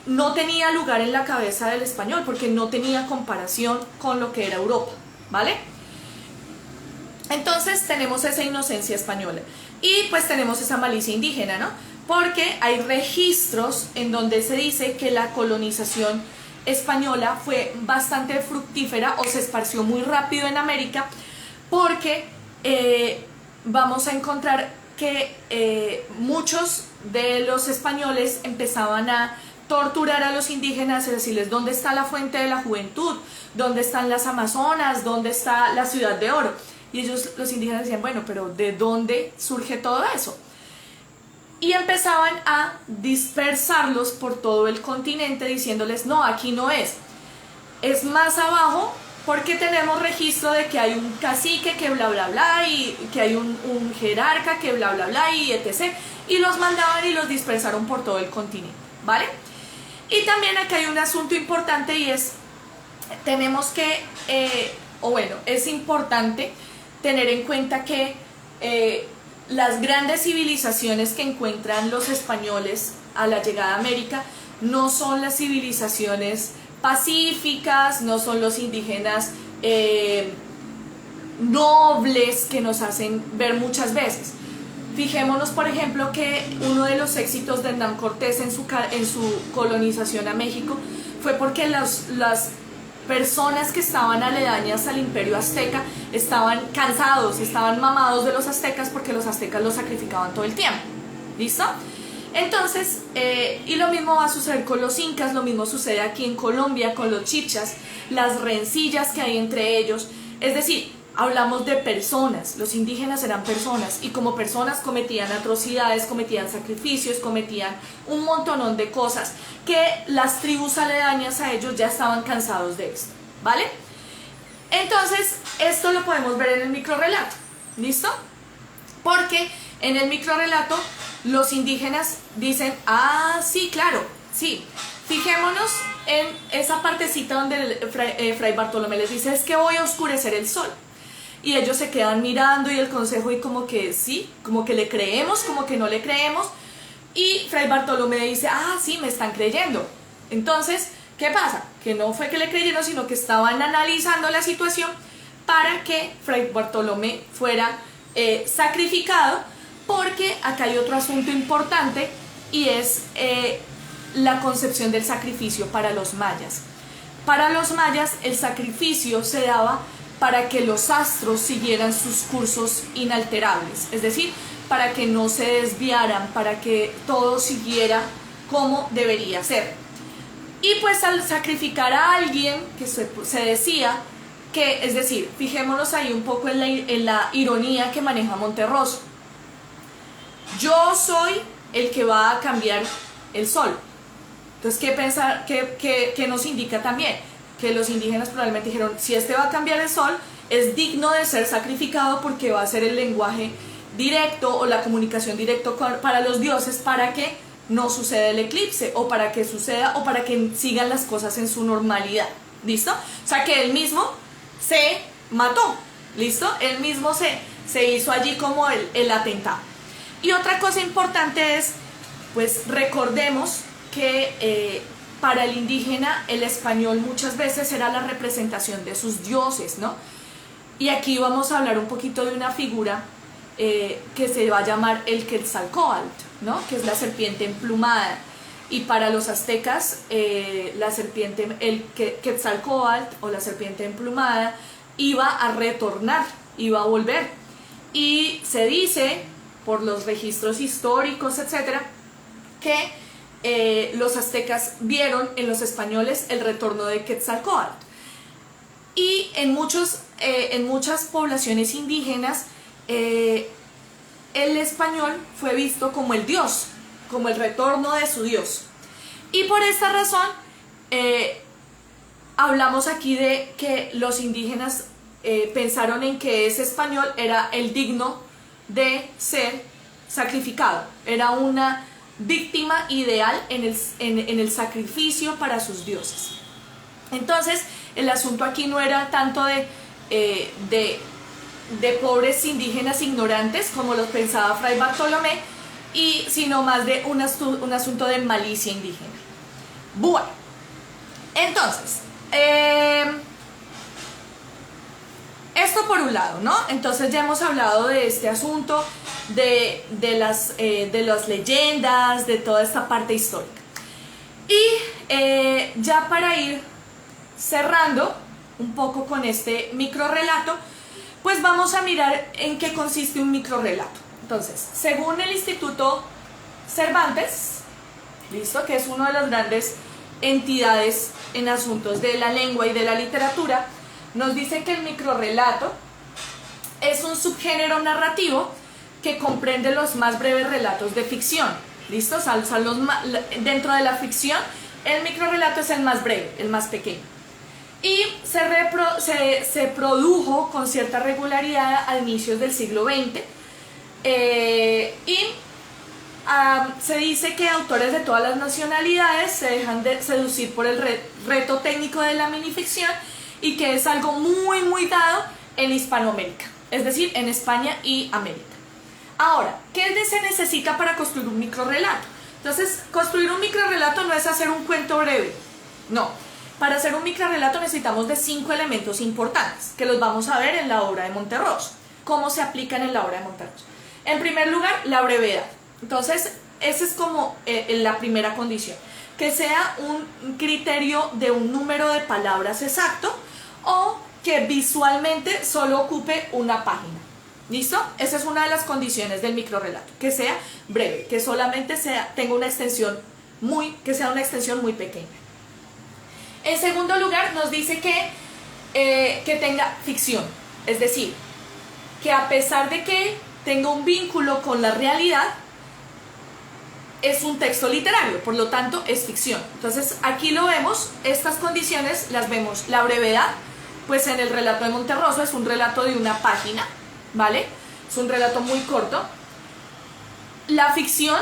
no tenía lugar en la cabeza del español, porque no tenía comparación con lo que era Europa, ¿vale? Entonces tenemos esa inocencia española y pues tenemos esa malicia indígena, ¿no? Porque hay registros en donde se dice que la colonización española fue bastante fructífera o se esparció muy rápido en América, porque vamos a encontrar que muchos de los españoles empezaban a torturar a los indígenas y decirles dónde está la fuente de la juventud, dónde están las Amazonas, dónde está la ciudad de oro. Y ellos, los indígenas, decían, bueno, pero ¿de dónde surge todo eso? Y empezaban a dispersarlos por todo el continente diciéndoles, no, aquí no es más abajo, porque tenemos registro de que hay un cacique que bla bla bla, y que hay un jerarca que bla bla bla, y etc. Y los mandaban y los dispersaron por todo el continente, ¿vale? Y también acá hay un asunto importante, y es, tenemos que, es importante tener en cuenta que las grandes civilizaciones que encuentran los españoles a la llegada a América no son las civilizaciones pacíficas, no son los indígenas nobles que nos hacen ver muchas veces. Fijémonos, por ejemplo, que uno de los éxitos de Hernán Cortés en su colonización a México fue porque las personas que estaban aledañas al imperio azteca estaban cansados, estaban mamados de los aztecas, porque los aztecas los sacrificaban todo el tiempo. ¿Listo? Entonces, y lo mismo va a suceder con los incas, lo mismo sucede aquí en Colombia con los chichas, las rencillas que hay entre ellos. Es decir, hablamos de personas, los indígenas eran personas, y como personas cometían atrocidades, cometían sacrificios, cometían un montonón de cosas que las tribus aledañas a ellos ya estaban cansados de esto, ¿vale? Entonces, esto lo podemos ver en el microrrelato, ¿listo? Porque en el microrrelato los indígenas dicen, ah, sí, claro, sí. Fijémonos en esa partecita donde Fray Bartolomé les dice, es que voy a oscurecer el sol. Y ellos se quedan mirando, y el consejo, y como que sí, como que le creemos, como que no le creemos. Y Fray Bartolomé dice, ah, sí, me están creyendo. Entonces, ¿qué pasa? Que no fue que le creyeron, sino que estaban analizando la situación para que Fray Bartolomé fuera sacrificado, porque acá hay otro asunto importante, y es la concepción del sacrificio para los mayas. Para los mayas el sacrificio se daba para que los astros siguieran sus cursos inalterables, es decir, para que no se desviaran, para que todo siguiera como debería ser. Y pues al sacrificar a alguien, que se decía que, es decir, fijémonos ahí un poco en la ironía que maneja Monterroso. Yo soy el que va a cambiar el sol. Entonces, ¿qué nos indica también? Que los indígenas probablemente dijeron, si este va a cambiar el sol, es digno de ser sacrificado, porque va a ser el lenguaje directo o la comunicación directa para los dioses, para que no suceda el eclipse, o para que suceda, o para que sigan las cosas en su normalidad. ¿Listo? O sea, que él mismo se mató. ¿listo? Él mismo se hizo allí como el atentado. Y otra cosa importante es, pues recordemos que para el indígena el español muchas veces era la representación de sus dioses, ¿no? Y aquí vamos a hablar un poquito de una figura que se va a llamar el Quetzalcóatl, ¿no? Que es la serpiente emplumada. Y para los aztecas, la serpiente, el Quetzalcóatl o la serpiente emplumada iba a retornar, iba a volver. Y se dice, por los registros históricos, etcétera, que los aztecas vieron en los españoles el retorno de Quetzalcóatl. Y en muchas poblaciones indígenas, el español fue visto como el dios, como el retorno de su dios. Y por esta razón hablamos aquí de que los indígenas pensaron en que ese español era el digno de ser sacrificado, era una víctima ideal en el sacrificio para sus dioses. Entonces el asunto aquí no era tanto de pobres indígenas ignorantes como lo pensaba Fray Bartolomé, sino más de un asunto de malicia indígena. Bueno, entonces, esto por un lado, ¿no? Entonces ya hemos hablado de este asunto, de las leyendas, de toda esta parte histórica. Y ya para ir cerrando un poco con este microrrelato, pues vamos a mirar en qué consiste un microrrelato. Entonces, según el Instituto Cervantes, ¿listo? Que es una de las grandes entidades en asuntos de la lengua y de la literatura, nos dice que el microrrelato es un subgénero narrativo que comprende los más breves relatos de ficción. ¿Listo? Dentro de la ficción, el microrrelato es el más breve, el más pequeño. Y se produjo con cierta regularidad a inicios del siglo XX. Se dice que autores de todas las nacionalidades se dejan de seducir por el reto técnico de la minificción y que es algo muy muy dado en Hispanoamérica, es decir, en España y América. Ahora, ¿qué se necesita para construir un microrrelato? Entonces, construir un microrrelato no es hacer un cuento breve, no. Para hacer un microrrelato necesitamos de 5 elementos importantes, que los vamos a ver en la obra de Monterroso. ¿Cómo se aplican en la obra de Monterroso? En primer lugar, la brevedad. Entonces, esa es como la primera condición. Que sea un criterio de un número de palabras exacto o que visualmente solo ocupe una página. ¿Listo? Esa es una de las condiciones del microrrelato. Que sea breve, que solamente tenga una extensión que sea una extensión muy pequeña. En segundo lugar, nos dice que tenga ficción. Es decir, que a pesar de que tenga un vínculo con la realidad, es un texto literario, por lo tanto es ficción. Entonces aquí lo vemos, estas condiciones las vemos. La brevedad, pues en el relato de Monterroso es un relato de una página, ¿vale? Es un relato muy corto. La ficción,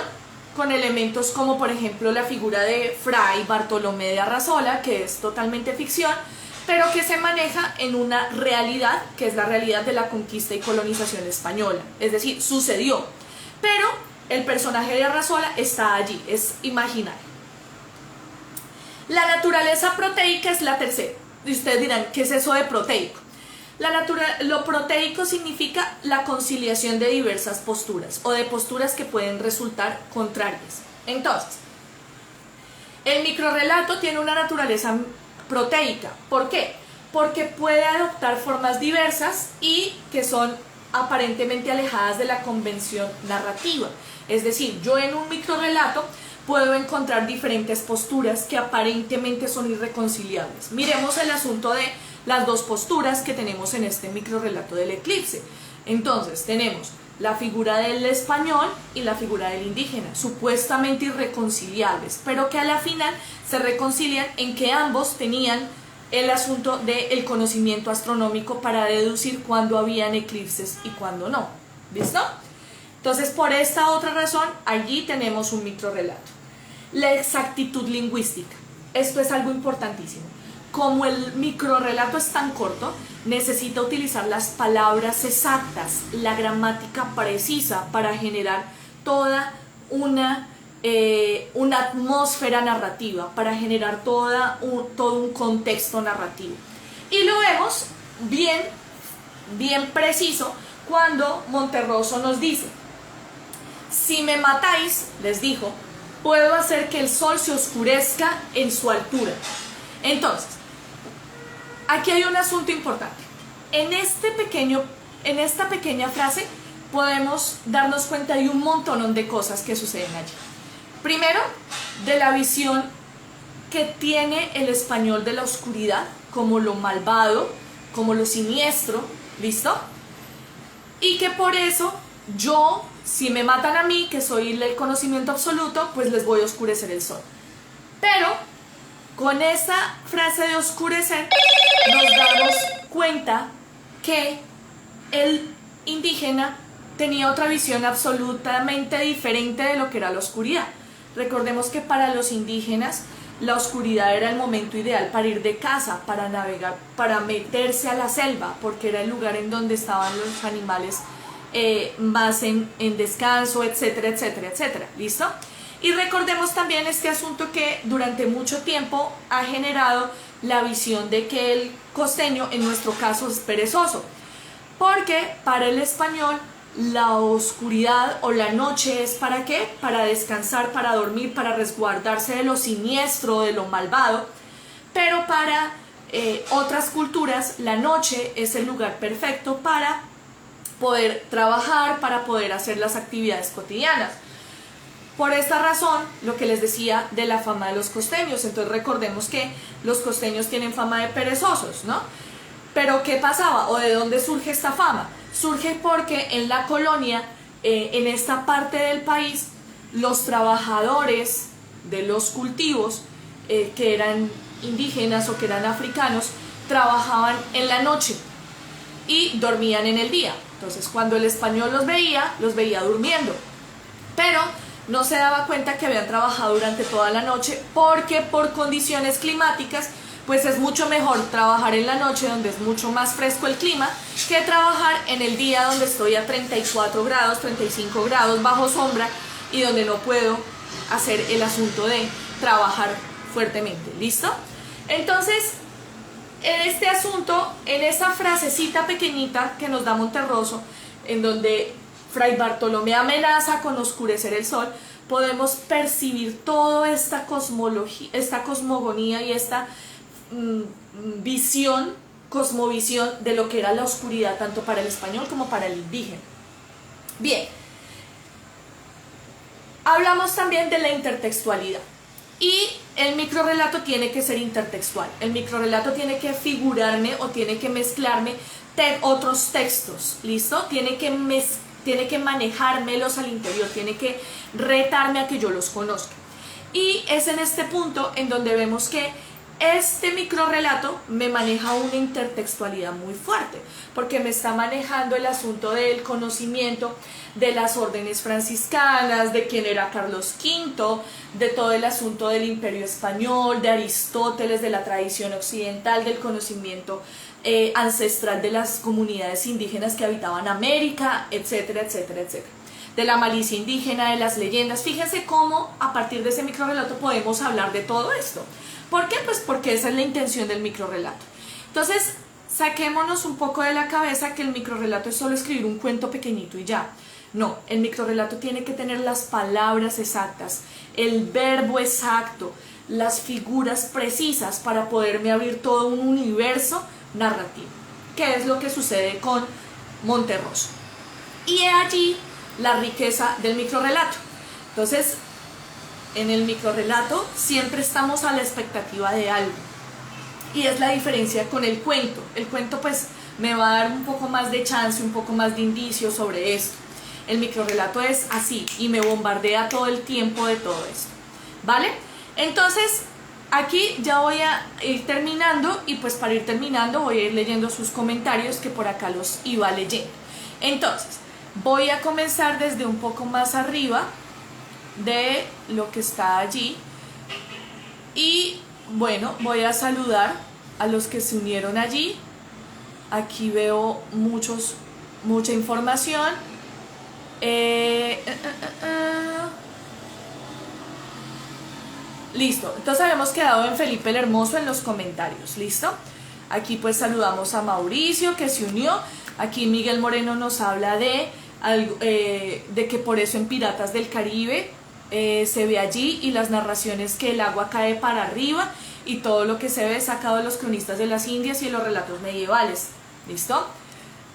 con elementos como por ejemplo la figura de Fray Bartolomé de Arrazola, que es totalmente ficción, pero que se maneja en una realidad, que es la realidad de la conquista y colonización española. Es decir, sucedió, pero el personaje de Arrazola está allí, es imaginario. La naturaleza proteica es la tercera. Y ustedes dirán, ¿qué es eso de proteico? Lo proteico significa la conciliación de diversas posturas o de posturas que pueden resultar contrarias. Entonces, el microrrelato tiene una naturaleza proteica. ¿Por qué? Porque puede adoptar formas diversas y que son aparentemente alejadas de la convención narrativa. Es decir, yo en un microrrelato puedo encontrar diferentes posturas que aparentemente son irreconciliables. Miremos el asunto de las dos posturas que tenemos en este microrrelato del eclipse. Entonces, tenemos la figura del español y la figura del indígena, supuestamente irreconciliables, pero que a la final se reconcilian en que ambos tenían el asunto del conocimiento astronómico para deducir cuándo habían eclipses y cuándo no. ¿Listo? Entonces, por esta otra razón, allí tenemos un microrrelato. La exactitud lingüística. Esto es algo importantísimo. como el microrrelato es tan corto, necesita utilizar las palabras exactas, la gramática precisa para generar toda una atmósfera narrativa, para generar todo un contexto narrativo. Y lo vemos bien preciso cuando Monterroso nos dice: si me matáis, les dijo, puedo hacer que el sol se oscurezca en su altura. Entonces, aquí hay un asunto importante. En esta pequeña frase podemos darnos cuenta de un montón de cosas que suceden allí. Primero, de la visión que tiene el español de la oscuridad, como lo malvado, como lo siniestro, ¿listo? Y que por eso yo, si me matan a mí, que soy el conocimiento absoluto, pues les voy a oscurecer el sol. Pero con esa frase de oscurecer nos damos cuenta que el indígena tenía otra visión absolutamente diferente de lo que era la oscuridad. Recordemos que para los indígenas la oscuridad era el momento ideal para ir de caza, para navegar, para meterse a la selva, porque era el lugar en donde estaban los animales más en descanso, etcétera, etcétera, etcétera. ¿Listo? Y recordemos también este asunto que durante mucho tiempo ha generado la visión de que el costeño, en nuestro caso, es perezoso. Porque para el español la oscuridad o la noche es ¿para qué? Para descansar, para dormir, para resguardarse de lo siniestro, de lo malvado. Pero para otras culturas la noche es el lugar perfecto para poder trabajar, para poder hacer las actividades cotidianas. Por esta razón, lo que les decía de la fama de los costeños, entonces recordemos que los costeños tienen fama de perezosos, ¿no? Pero ¿qué pasaba? ¿O de dónde surge esta fama? Surge porque en la colonia, en esta parte del país, los trabajadores de los cultivos, que eran indígenas o que eran africanos, trabajaban en la noche y dormían en el día. Entonces, cuando el español los veía durmiendo. Pero no se daba cuenta que habían trabajado durante toda la noche, porque por condiciones climáticas pues es mucho mejor trabajar en la noche, donde es mucho más fresco el clima, que trabajar en el día donde estoy a 34 grados, 35 grados bajo sombra y donde no puedo hacer el asunto de trabajar fuertemente. ¿Listo? Entonces, en este asunto, en esa frasecita pequeñita que nos da Monterroso, en donde Fray Bartolomé amenaza con oscurecer el sol, podemos percibir toda esta cosmología, esta cosmogonía y esta cosmovisión de lo que era la oscuridad, tanto para el español como para el indígena. Bien, hablamos también de la intertextualidad. Y el microrrelato tiene que ser intertextual. El microrrelato tiene que figurarme o tiene que mezclarme otros textos, ¿listo? Tiene que manejármelos al interior, tiene que retarme a que yo los conozca. Y es en este punto en donde vemos que este microrrelato me maneja una intertextualidad muy fuerte, porque me está manejando el asunto del conocimiento de las órdenes franciscanas, de quién era Carlos V, de todo el asunto del Imperio Español, de Aristóteles, de la tradición occidental, del conocimiento ancestral de las comunidades indígenas que habitaban América, etcétera, etcétera, etcétera. De la malicia indígena, de las leyendas. Fíjense cómo a partir de ese microrrelato podemos hablar de todo esto. ¿Por qué? Pues porque esa es la intención del microrrelato. Entonces, saquémonos un poco de la cabeza que el microrrelato es solo escribir un cuento pequeñito y ya. No, el microrrelato tiene que tener las palabras exactas, el verbo exacto, las figuras precisas para poderme abrir todo un universo narrativo, que es lo que sucede con Monterroso. Y he allí la riqueza del microrrelato. Entonces, en el microrrelato siempre estamos a la expectativa de algo. Y es la diferencia con el cuento. El cuento pues me va a dar un poco más de chance, un poco más de indicios sobre esto. El microrrelato es así y me bombardea todo el tiempo de todo esto. ¿Vale? Entonces, aquí ya voy a ir terminando y pues para ir terminando voy a ir leyendo sus comentarios que por acá los iba leyendo. Entonces, voy a comenzar desde un poco más arriba de lo que está allí y bueno, voy a saludar a los que se unieron allí. Aquí veo mucha información. Listo, entonces habíamos quedado en Felipe el Hermoso en los comentarios, ¿listo? Aquí pues saludamos a Mauricio que se unió. Aquí Miguel Moreno nos habla de que por eso en Piratas del Caribe se ve allí, y las narraciones que el agua cae para arriba y todo lo que se ve sacado de los cronistas de las Indias y de los relatos medievales. ¿Listo?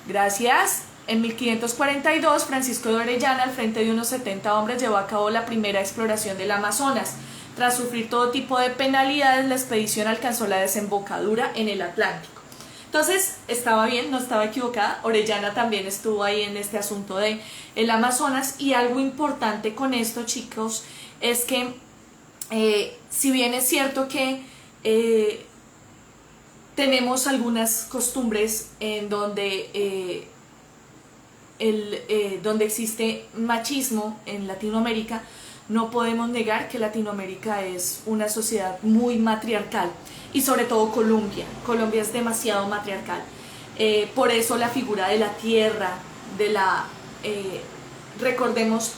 Gracias. En 1542, Francisco de Orellana, al frente de unos 70 hombres, llevó a cabo la primera exploración del Amazonas. Tras sufrir todo tipo de penalidades, la expedición alcanzó la desembocadura en el Atlántico. Entonces, estaba bien, no estaba equivocada. Orellana también estuvo ahí en este asunto de el Amazonas. Y algo importante con esto, chicos, es que si bien es cierto que tenemos algunas costumbres en donde donde existe machismo en Latinoamérica, no podemos negar que Latinoamérica es una sociedad muy matriarcal, y sobre todo Colombia. Colombia es demasiado matriarcal. Por eso la figura de la tierra, recordemos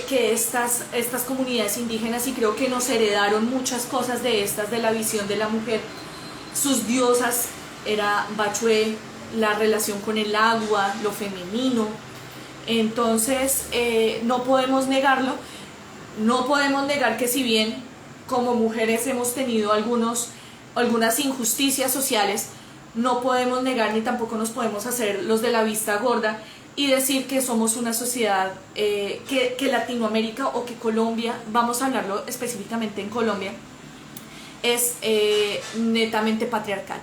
que estas comunidades indígenas, y creo que nos heredaron muchas cosas de la visión de la mujer. Sus diosas era Bachué, la relación con el agua, lo femenino. Entonces no podemos negarlo. No podemos negar que si bien como mujeres hemos tenido algunas injusticias sociales, no podemos negar ni tampoco nos podemos hacer los de la vista gorda y decir que somos una sociedad, que Latinoamérica o que Colombia, vamos a hablarlo específicamente en Colombia, es netamente patriarcal.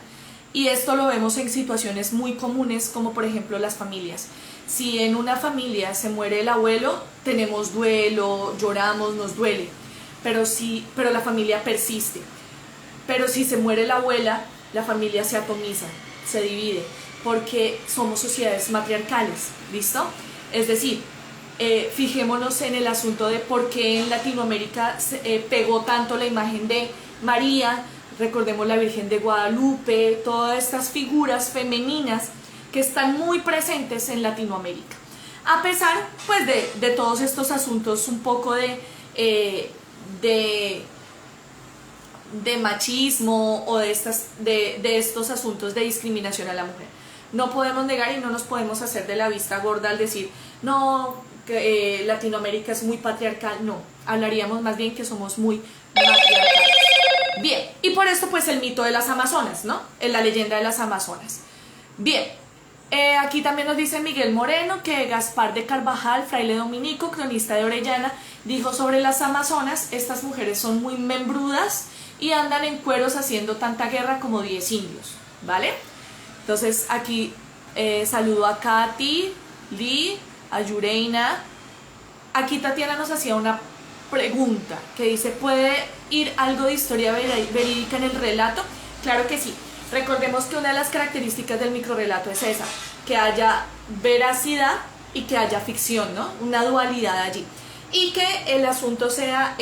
Y esto lo vemos en situaciones muy comunes, como por ejemplo las familias. Si en una familia se muere el abuelo, tenemos duelo, lloramos, nos duele, pero la familia persiste. Pero si se muere la abuela, la familia se atomiza, se divide, porque somos sociedades matriarcales, ¿listo? Es decir, fijémonos en el asunto de por qué en Latinoamérica pegó tanto la imagen de María. Recordemos la Virgen de Guadalupe, todas estas figuras femeninas que están muy presentes en Latinoamérica. A pesar pues de todos estos asuntos un poco de machismo o de estos asuntos de discriminación a la mujer. No podemos negar y no nos podemos hacer de la vista gorda al decir, no, que Latinoamérica es muy patriarcal. No, hablaríamos más bien que somos muy matriarcales. Bien, y por esto pues el mito de las Amazonas, ¿no? La leyenda de las Amazonas. Bien, aquí también nos dice Miguel Moreno que Gaspar de Carvajal, fraile dominico, cronista de Orellana, dijo sobre las Amazonas: estas mujeres son muy membrudas y andan en cueros haciendo tanta guerra como 10 indios, ¿vale? Entonces aquí saludo a Katy, Lee, a Yureina. Aquí Tatiana nos hacía una pregunta que dice: ¿puede ir algo de historia verídica en el relato? Claro que sí. Recordemos que una de las características del microrrelato es esa, que haya veracidad y que haya ficción, ¿no? Una dualidad allí. Y que el asunto sea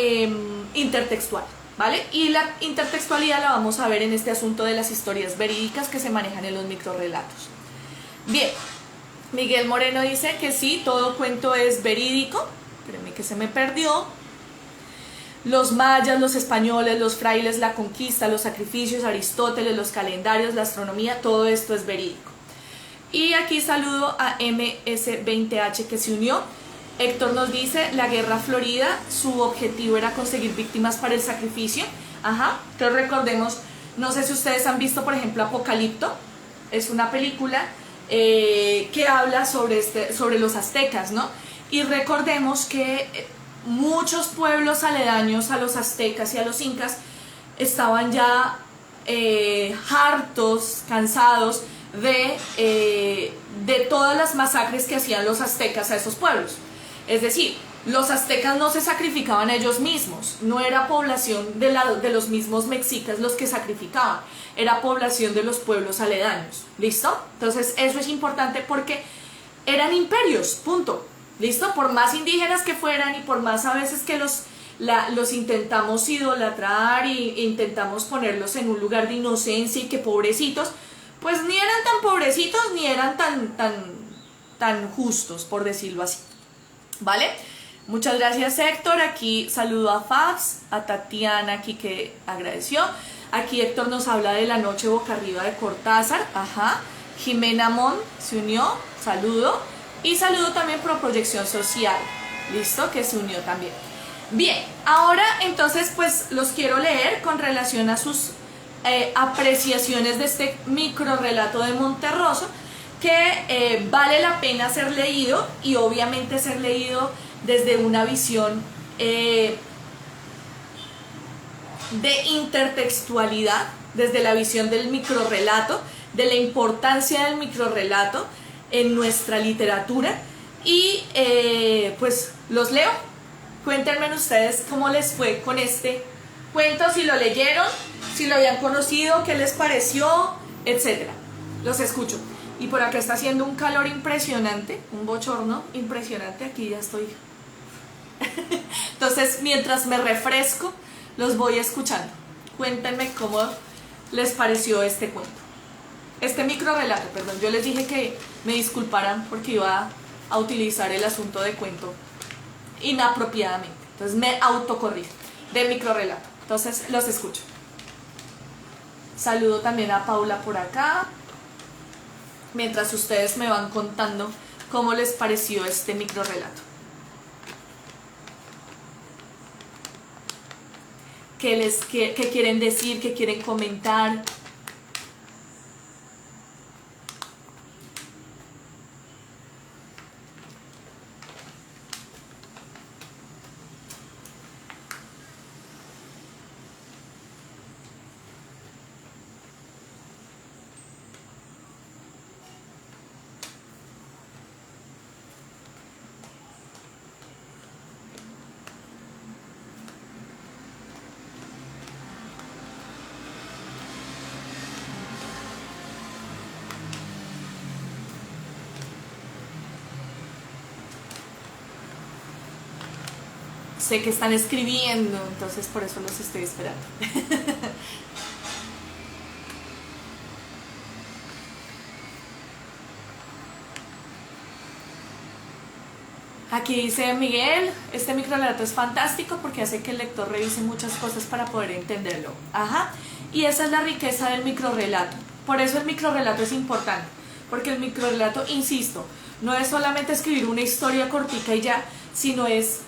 intertextual, ¿vale? Y la intertextualidad la vamos a ver en este asunto de las historias verídicas que se manejan en los microrrelatos. Bien, Miguel Moreno dice que sí, todo cuento es verídico. Espérenme que se me perdió. Los mayas, los españoles, los frailes, la conquista, los sacrificios, Aristóteles, los calendarios, la astronomía, todo esto es verídico. Y aquí saludo a MS20H que se unió. Héctor nos dice: la guerra florida, su objetivo era conseguir víctimas para el sacrificio. Ajá, entonces recordemos, no sé si ustedes han visto por ejemplo Apocalipto, es una película que habla sobre los aztecas, ¿no? Y recordemos que muchos pueblos aledaños a los aztecas y a los incas estaban ya hartos, cansados de todas las masacres que hacían los aztecas a esos pueblos. Es decir, los aztecas no se sacrificaban a ellos mismos, no era población de los mismos mexicas los que sacrificaban, era población de los pueblos aledaños, ¿listo? Entonces eso es importante porque eran imperios, punto. ¿Listo? Por más indígenas que fueran y por más a veces que los intentamos idolatrar e intentamos ponerlos en un lugar de inocencia y que pobrecitos, pues ni eran tan pobrecitos ni eran tan justos, por decirlo así, ¿vale? Muchas gracias, Héctor. Aquí saludo a Fabs, a Tatiana aquí que agradeció. Aquí Héctor nos habla de La noche boca arriba de Cortázar. Ajá. Jimena Mon se unió, saludo. Y saludo también por Proyección Social, listo, que se unió también. Bien, ahora entonces pues los quiero leer con relación a sus apreciaciones de este micro relato de Monterroso, que vale la pena ser leído, y obviamente ser leído desde una visión de intertextualidad, desde la visión del microrrelato, de la importancia del microrrelato en nuestra literatura. Y pues los leo. Cuéntenme ustedes cómo les fue con este cuento, si lo leyeron, si lo habían conocido, qué les pareció, etc. Los escucho. Y por acá está haciendo un calor impresionante, un bochorno impresionante. Aquí ya estoy. Entonces, mientras me refresco, los voy escuchando. Cuéntenme cómo les pareció este cuento. Este microrrelato, perdón. Yo les dije que me disculparan porque iba a utilizar el asunto de cuento inapropiadamente. Entonces me autocorrijo. De microrrelato. Entonces los escucho. Saludo también a Paula por acá. Mientras ustedes me van contando cómo les pareció este microrrelato. ¿Qué quieren decir? ¿Qué quieren comentar? Sé que están escribiendo, entonces por eso los estoy esperando. Aquí dice Miguel, este microrelato es fantástico porque hace que el lector revise muchas cosas para poder entenderlo. Ajá. Y esa es la riqueza del microrrelato. Por eso el microrrelato es importante, porque el microrrelato, insisto, no es solamente escribir una historia cortica y ya, sino es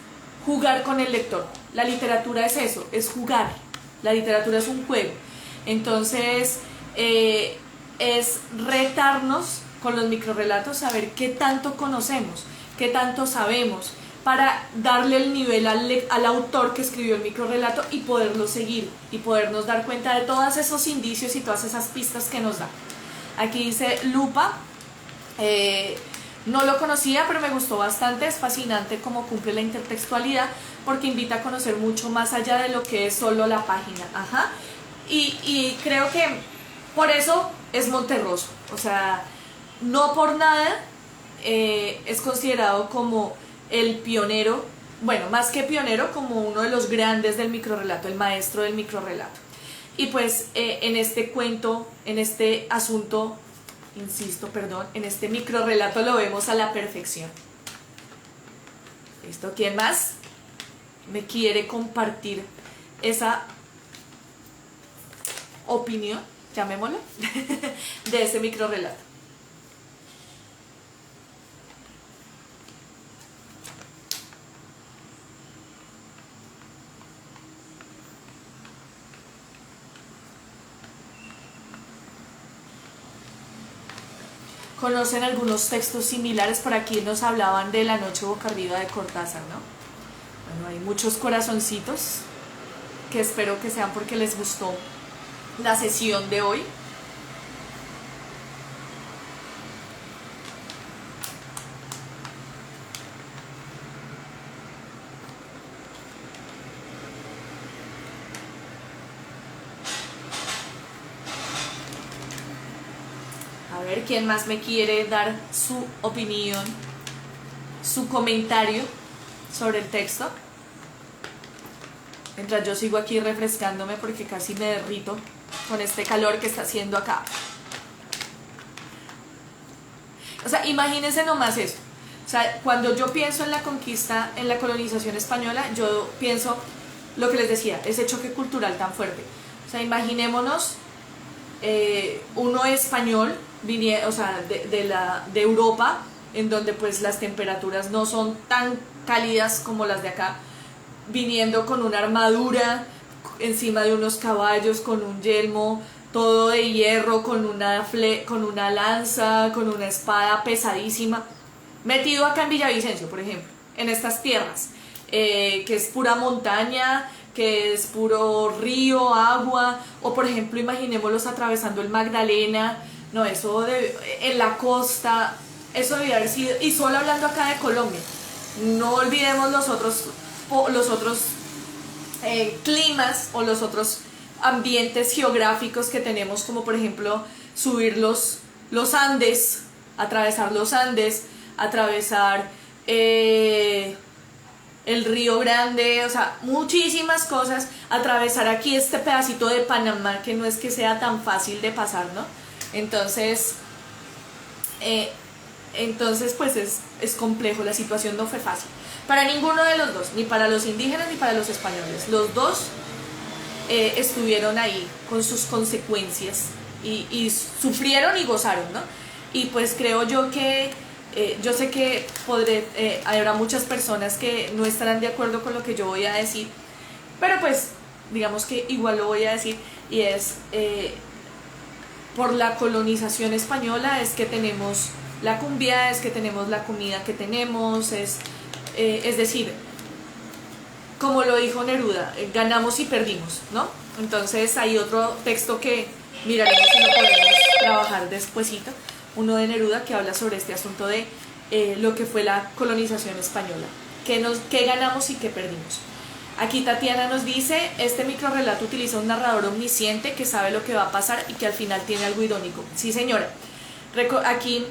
jugar con el lector. La literatura es eso, es jugar. La literatura es un juego. Entonces, es retarnos con los microrrelatos a ver qué tanto conocemos, qué tanto sabemos, para darle el nivel al autor que escribió el microrrelato y poderlo seguir y podernos dar cuenta de todos esos indicios y todas esas pistas que nos da. Aquí dice Lupa, no lo conocía, pero me gustó bastante. Es fascinante cómo cumple la intertextualidad, porque invita a conocer mucho más allá de lo que es solo la página. Ajá. Y creo que por eso es Monterroso. O sea, no por nada es considerado como el pionero, bueno, más que pionero, como uno de los grandes del microrrelato, el maestro del microrrelato. Y pues en este cuento, en este asunto, insisto, perdón, en este microrrelato lo vemos a la perfección. ¿Listo? ¿Quién más me quiere compartir esa opinión, llamémoslo, de ese microrrelato? ¿Conocen algunos textos similares? Por aquí nos hablaban de La noche boca arriba de Cortázar, ¿no? Bueno, hay muchos corazoncitos que espero que sean porque les gustó la sesión de hoy. A ver, ¿quién más me quiere dar su opinión, su comentario sobre el texto? mientras yo sigo aquí refrescándome porque casi me derrito con este calor que está haciendo acá. O sea, imagínense nomás eso. O sea, cuando yo pienso en la conquista, en la colonización española, yo pienso lo que les decía, ese choque cultural tan fuerte. O sea, imaginémonos uno español, o sea, de Europa, en donde pues las temperaturas no son tan cálidas como las de acá, viniendo con una armadura encima de unos caballos, con un yelmo, todo de hierro, con una lanza, con una espada pesadísima, metido acá en Villavicencio, por ejemplo, en estas tierras, que es pura montaña, que es puro río, agua, o por ejemplo, imaginémoslos atravesando el Magdalena, no, en la costa, eso debía haber sido, y solo hablando acá de Colombia, no olvidemos los otros climas o los otros ambientes geográficos que tenemos, como por ejemplo subir los Andes, atravesar el Río Grande, o sea, muchísimas cosas, atravesar aquí este pedacito de Panamá que no es que sea tan fácil de pasar, ¿no? Entonces pues es complejo, la situación no fue fácil para ninguno de los dos, ni para los indígenas ni para los españoles. Los dos estuvieron ahí con sus consecuencias y sufrieron y gozaron, ¿no? Y pues creo yo que yo sé que habrá muchas personas que no estarán de acuerdo con lo que yo voy a decir, pero pues digamos que igual lo voy a decir, y es por la colonización española es que tenemos la cumbia, es que tenemos la comida que tenemos, es decir, como lo dijo Neruda, ganamos y perdimos, ¿no? Entonces hay otro texto que miraremos si lo podemos trabajar despuesito, uno de Neruda que habla sobre este asunto de lo que fue la colonización española, qué ganamos y qué perdimos. Aquí Tatiana nos dice, este microrrelato utiliza un narrador omnisciente que sabe lo que va a pasar y que al final tiene algo irónico. Sí, señora. Aquí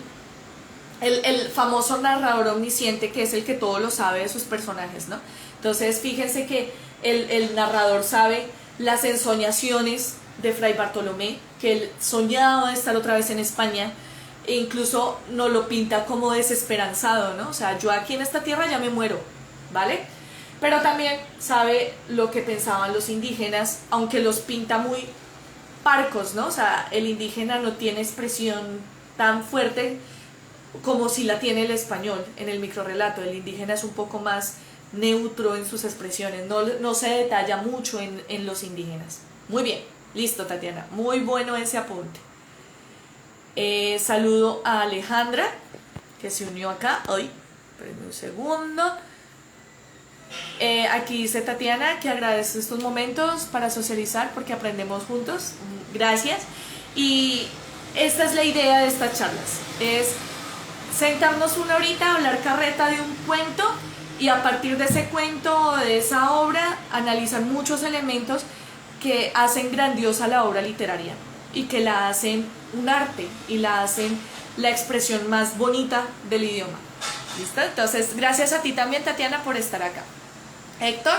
el famoso narrador omnisciente, que es el que todo lo sabe de sus personajes, ¿no? Entonces fíjense que el narrador sabe las ensoñaciones de Fray Bartolomé, que él soñaba de estar otra vez en España, e incluso nos lo pinta como desesperanzado, ¿no? O sea, yo aquí en esta tierra ya me muero, ¿vale? Pero también sabe lo que pensaban los indígenas, aunque los pinta muy parcos, ¿no? O sea, el indígena no tiene expresión tan fuerte como si la tiene el español en el microrrelato. El indígena es un poco más neutro en sus expresiones, no se detalla mucho en los indígenas. Muy bien, listo, Tatiana, muy bueno ese apunte. Saludo a Alejandra, que se unió acá hoy. Espérenme un segundo. Aquí dice Tatiana que agradece estos momentos para socializar porque aprendemos juntos. Gracias. Y esta es la idea de estas charlas, es sentarnos una horita, hablar carreta de un cuento y a partir de ese cuento o de esa obra analizar muchos elementos que hacen grandiosa la obra literaria y que la hacen un arte y la hacen la expresión más bonita del idioma. ¿Listo? Entonces, gracias a ti también, Tatiana, por estar acá. Héctor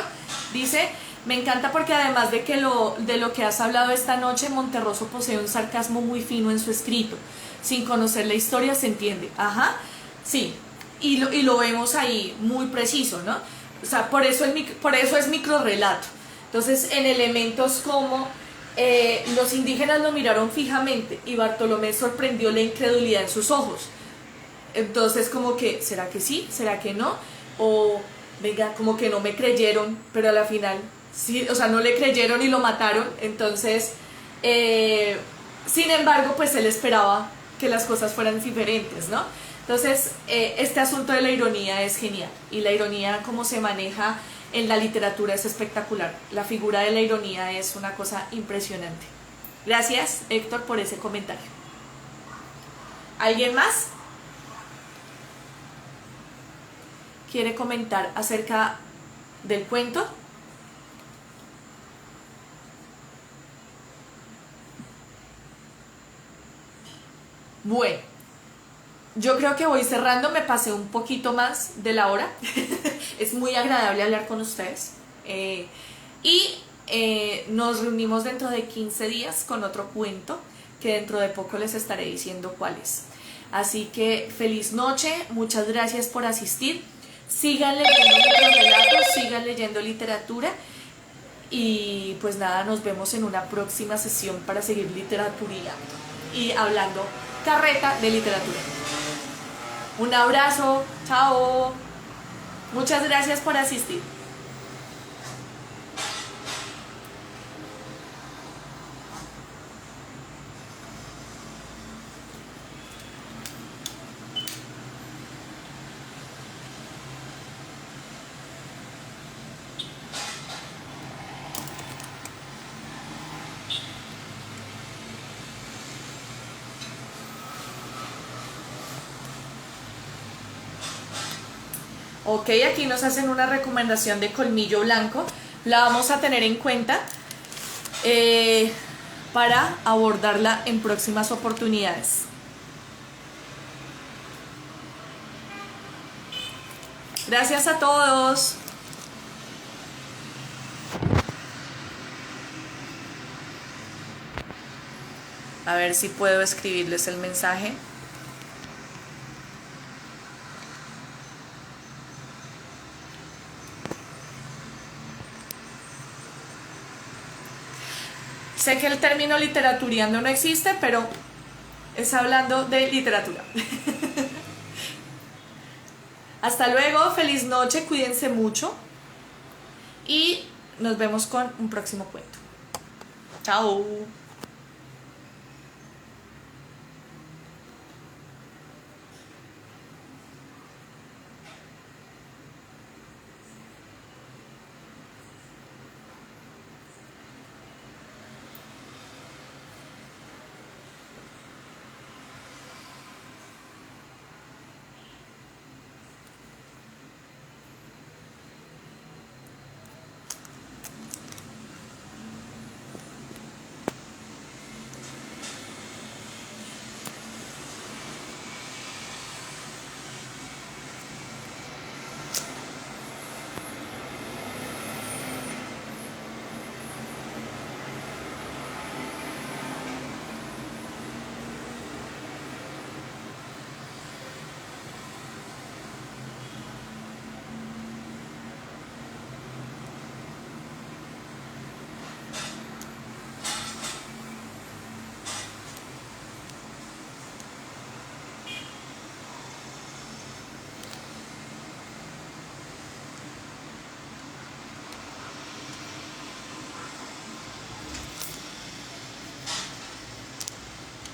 dice, me encanta porque además de lo que has hablado esta noche, Monterroso posee un sarcasmo muy fino en su escrito. Sin conocer la historia se entiende. Ajá, sí, y lo vemos ahí muy preciso, ¿no? O sea, por eso es microrrelato. Entonces, en elementos como los indígenas lo miraron fijamente y Bartolomé sorprendió la incredulidad en sus ojos. Entonces, como que, ¿será que sí? ¿Será que no? O, venga, como que no me creyeron, pero a la final, sí, o sea, no le creyeron y lo mataron. Entonces, sin embargo, pues él esperaba que las cosas fueran diferentes, ¿no? Entonces, este asunto de la ironía es genial. Y la ironía, como se maneja en la literatura, es espectacular. La figura de la ironía es una cosa impresionante. Gracias, Héctor, por ese comentario. ¿Alguien más quiere comentar acerca del cuento? Bueno, yo creo que voy cerrando, me pasé un poquito más de la hora. Es muy agradable hablar con ustedes. Y nos reunimos dentro de 15 días con otro cuento que dentro de poco les estaré diciendo cuál es. Así que feliz noche, muchas gracias por asistir. Sigan leyendo microrelatos, sigan leyendo literatura. Y pues nada, nos vemos en una próxima sesión para seguir literaturando y hablando carreta de literatura. Un abrazo, chao. Muchas gracias por asistir. Ok, aquí nos hacen una recomendación de Colmillo Blanco. La vamos a tener en cuenta para abordarla en próximas oportunidades. Gracias a todos. A ver si puedo escribirles el mensaje. Sé que el término literaturiando no existe, pero es hablando de literatura. Hasta luego, feliz noche, cuídense mucho y nos vemos con un próximo cuento. Chao.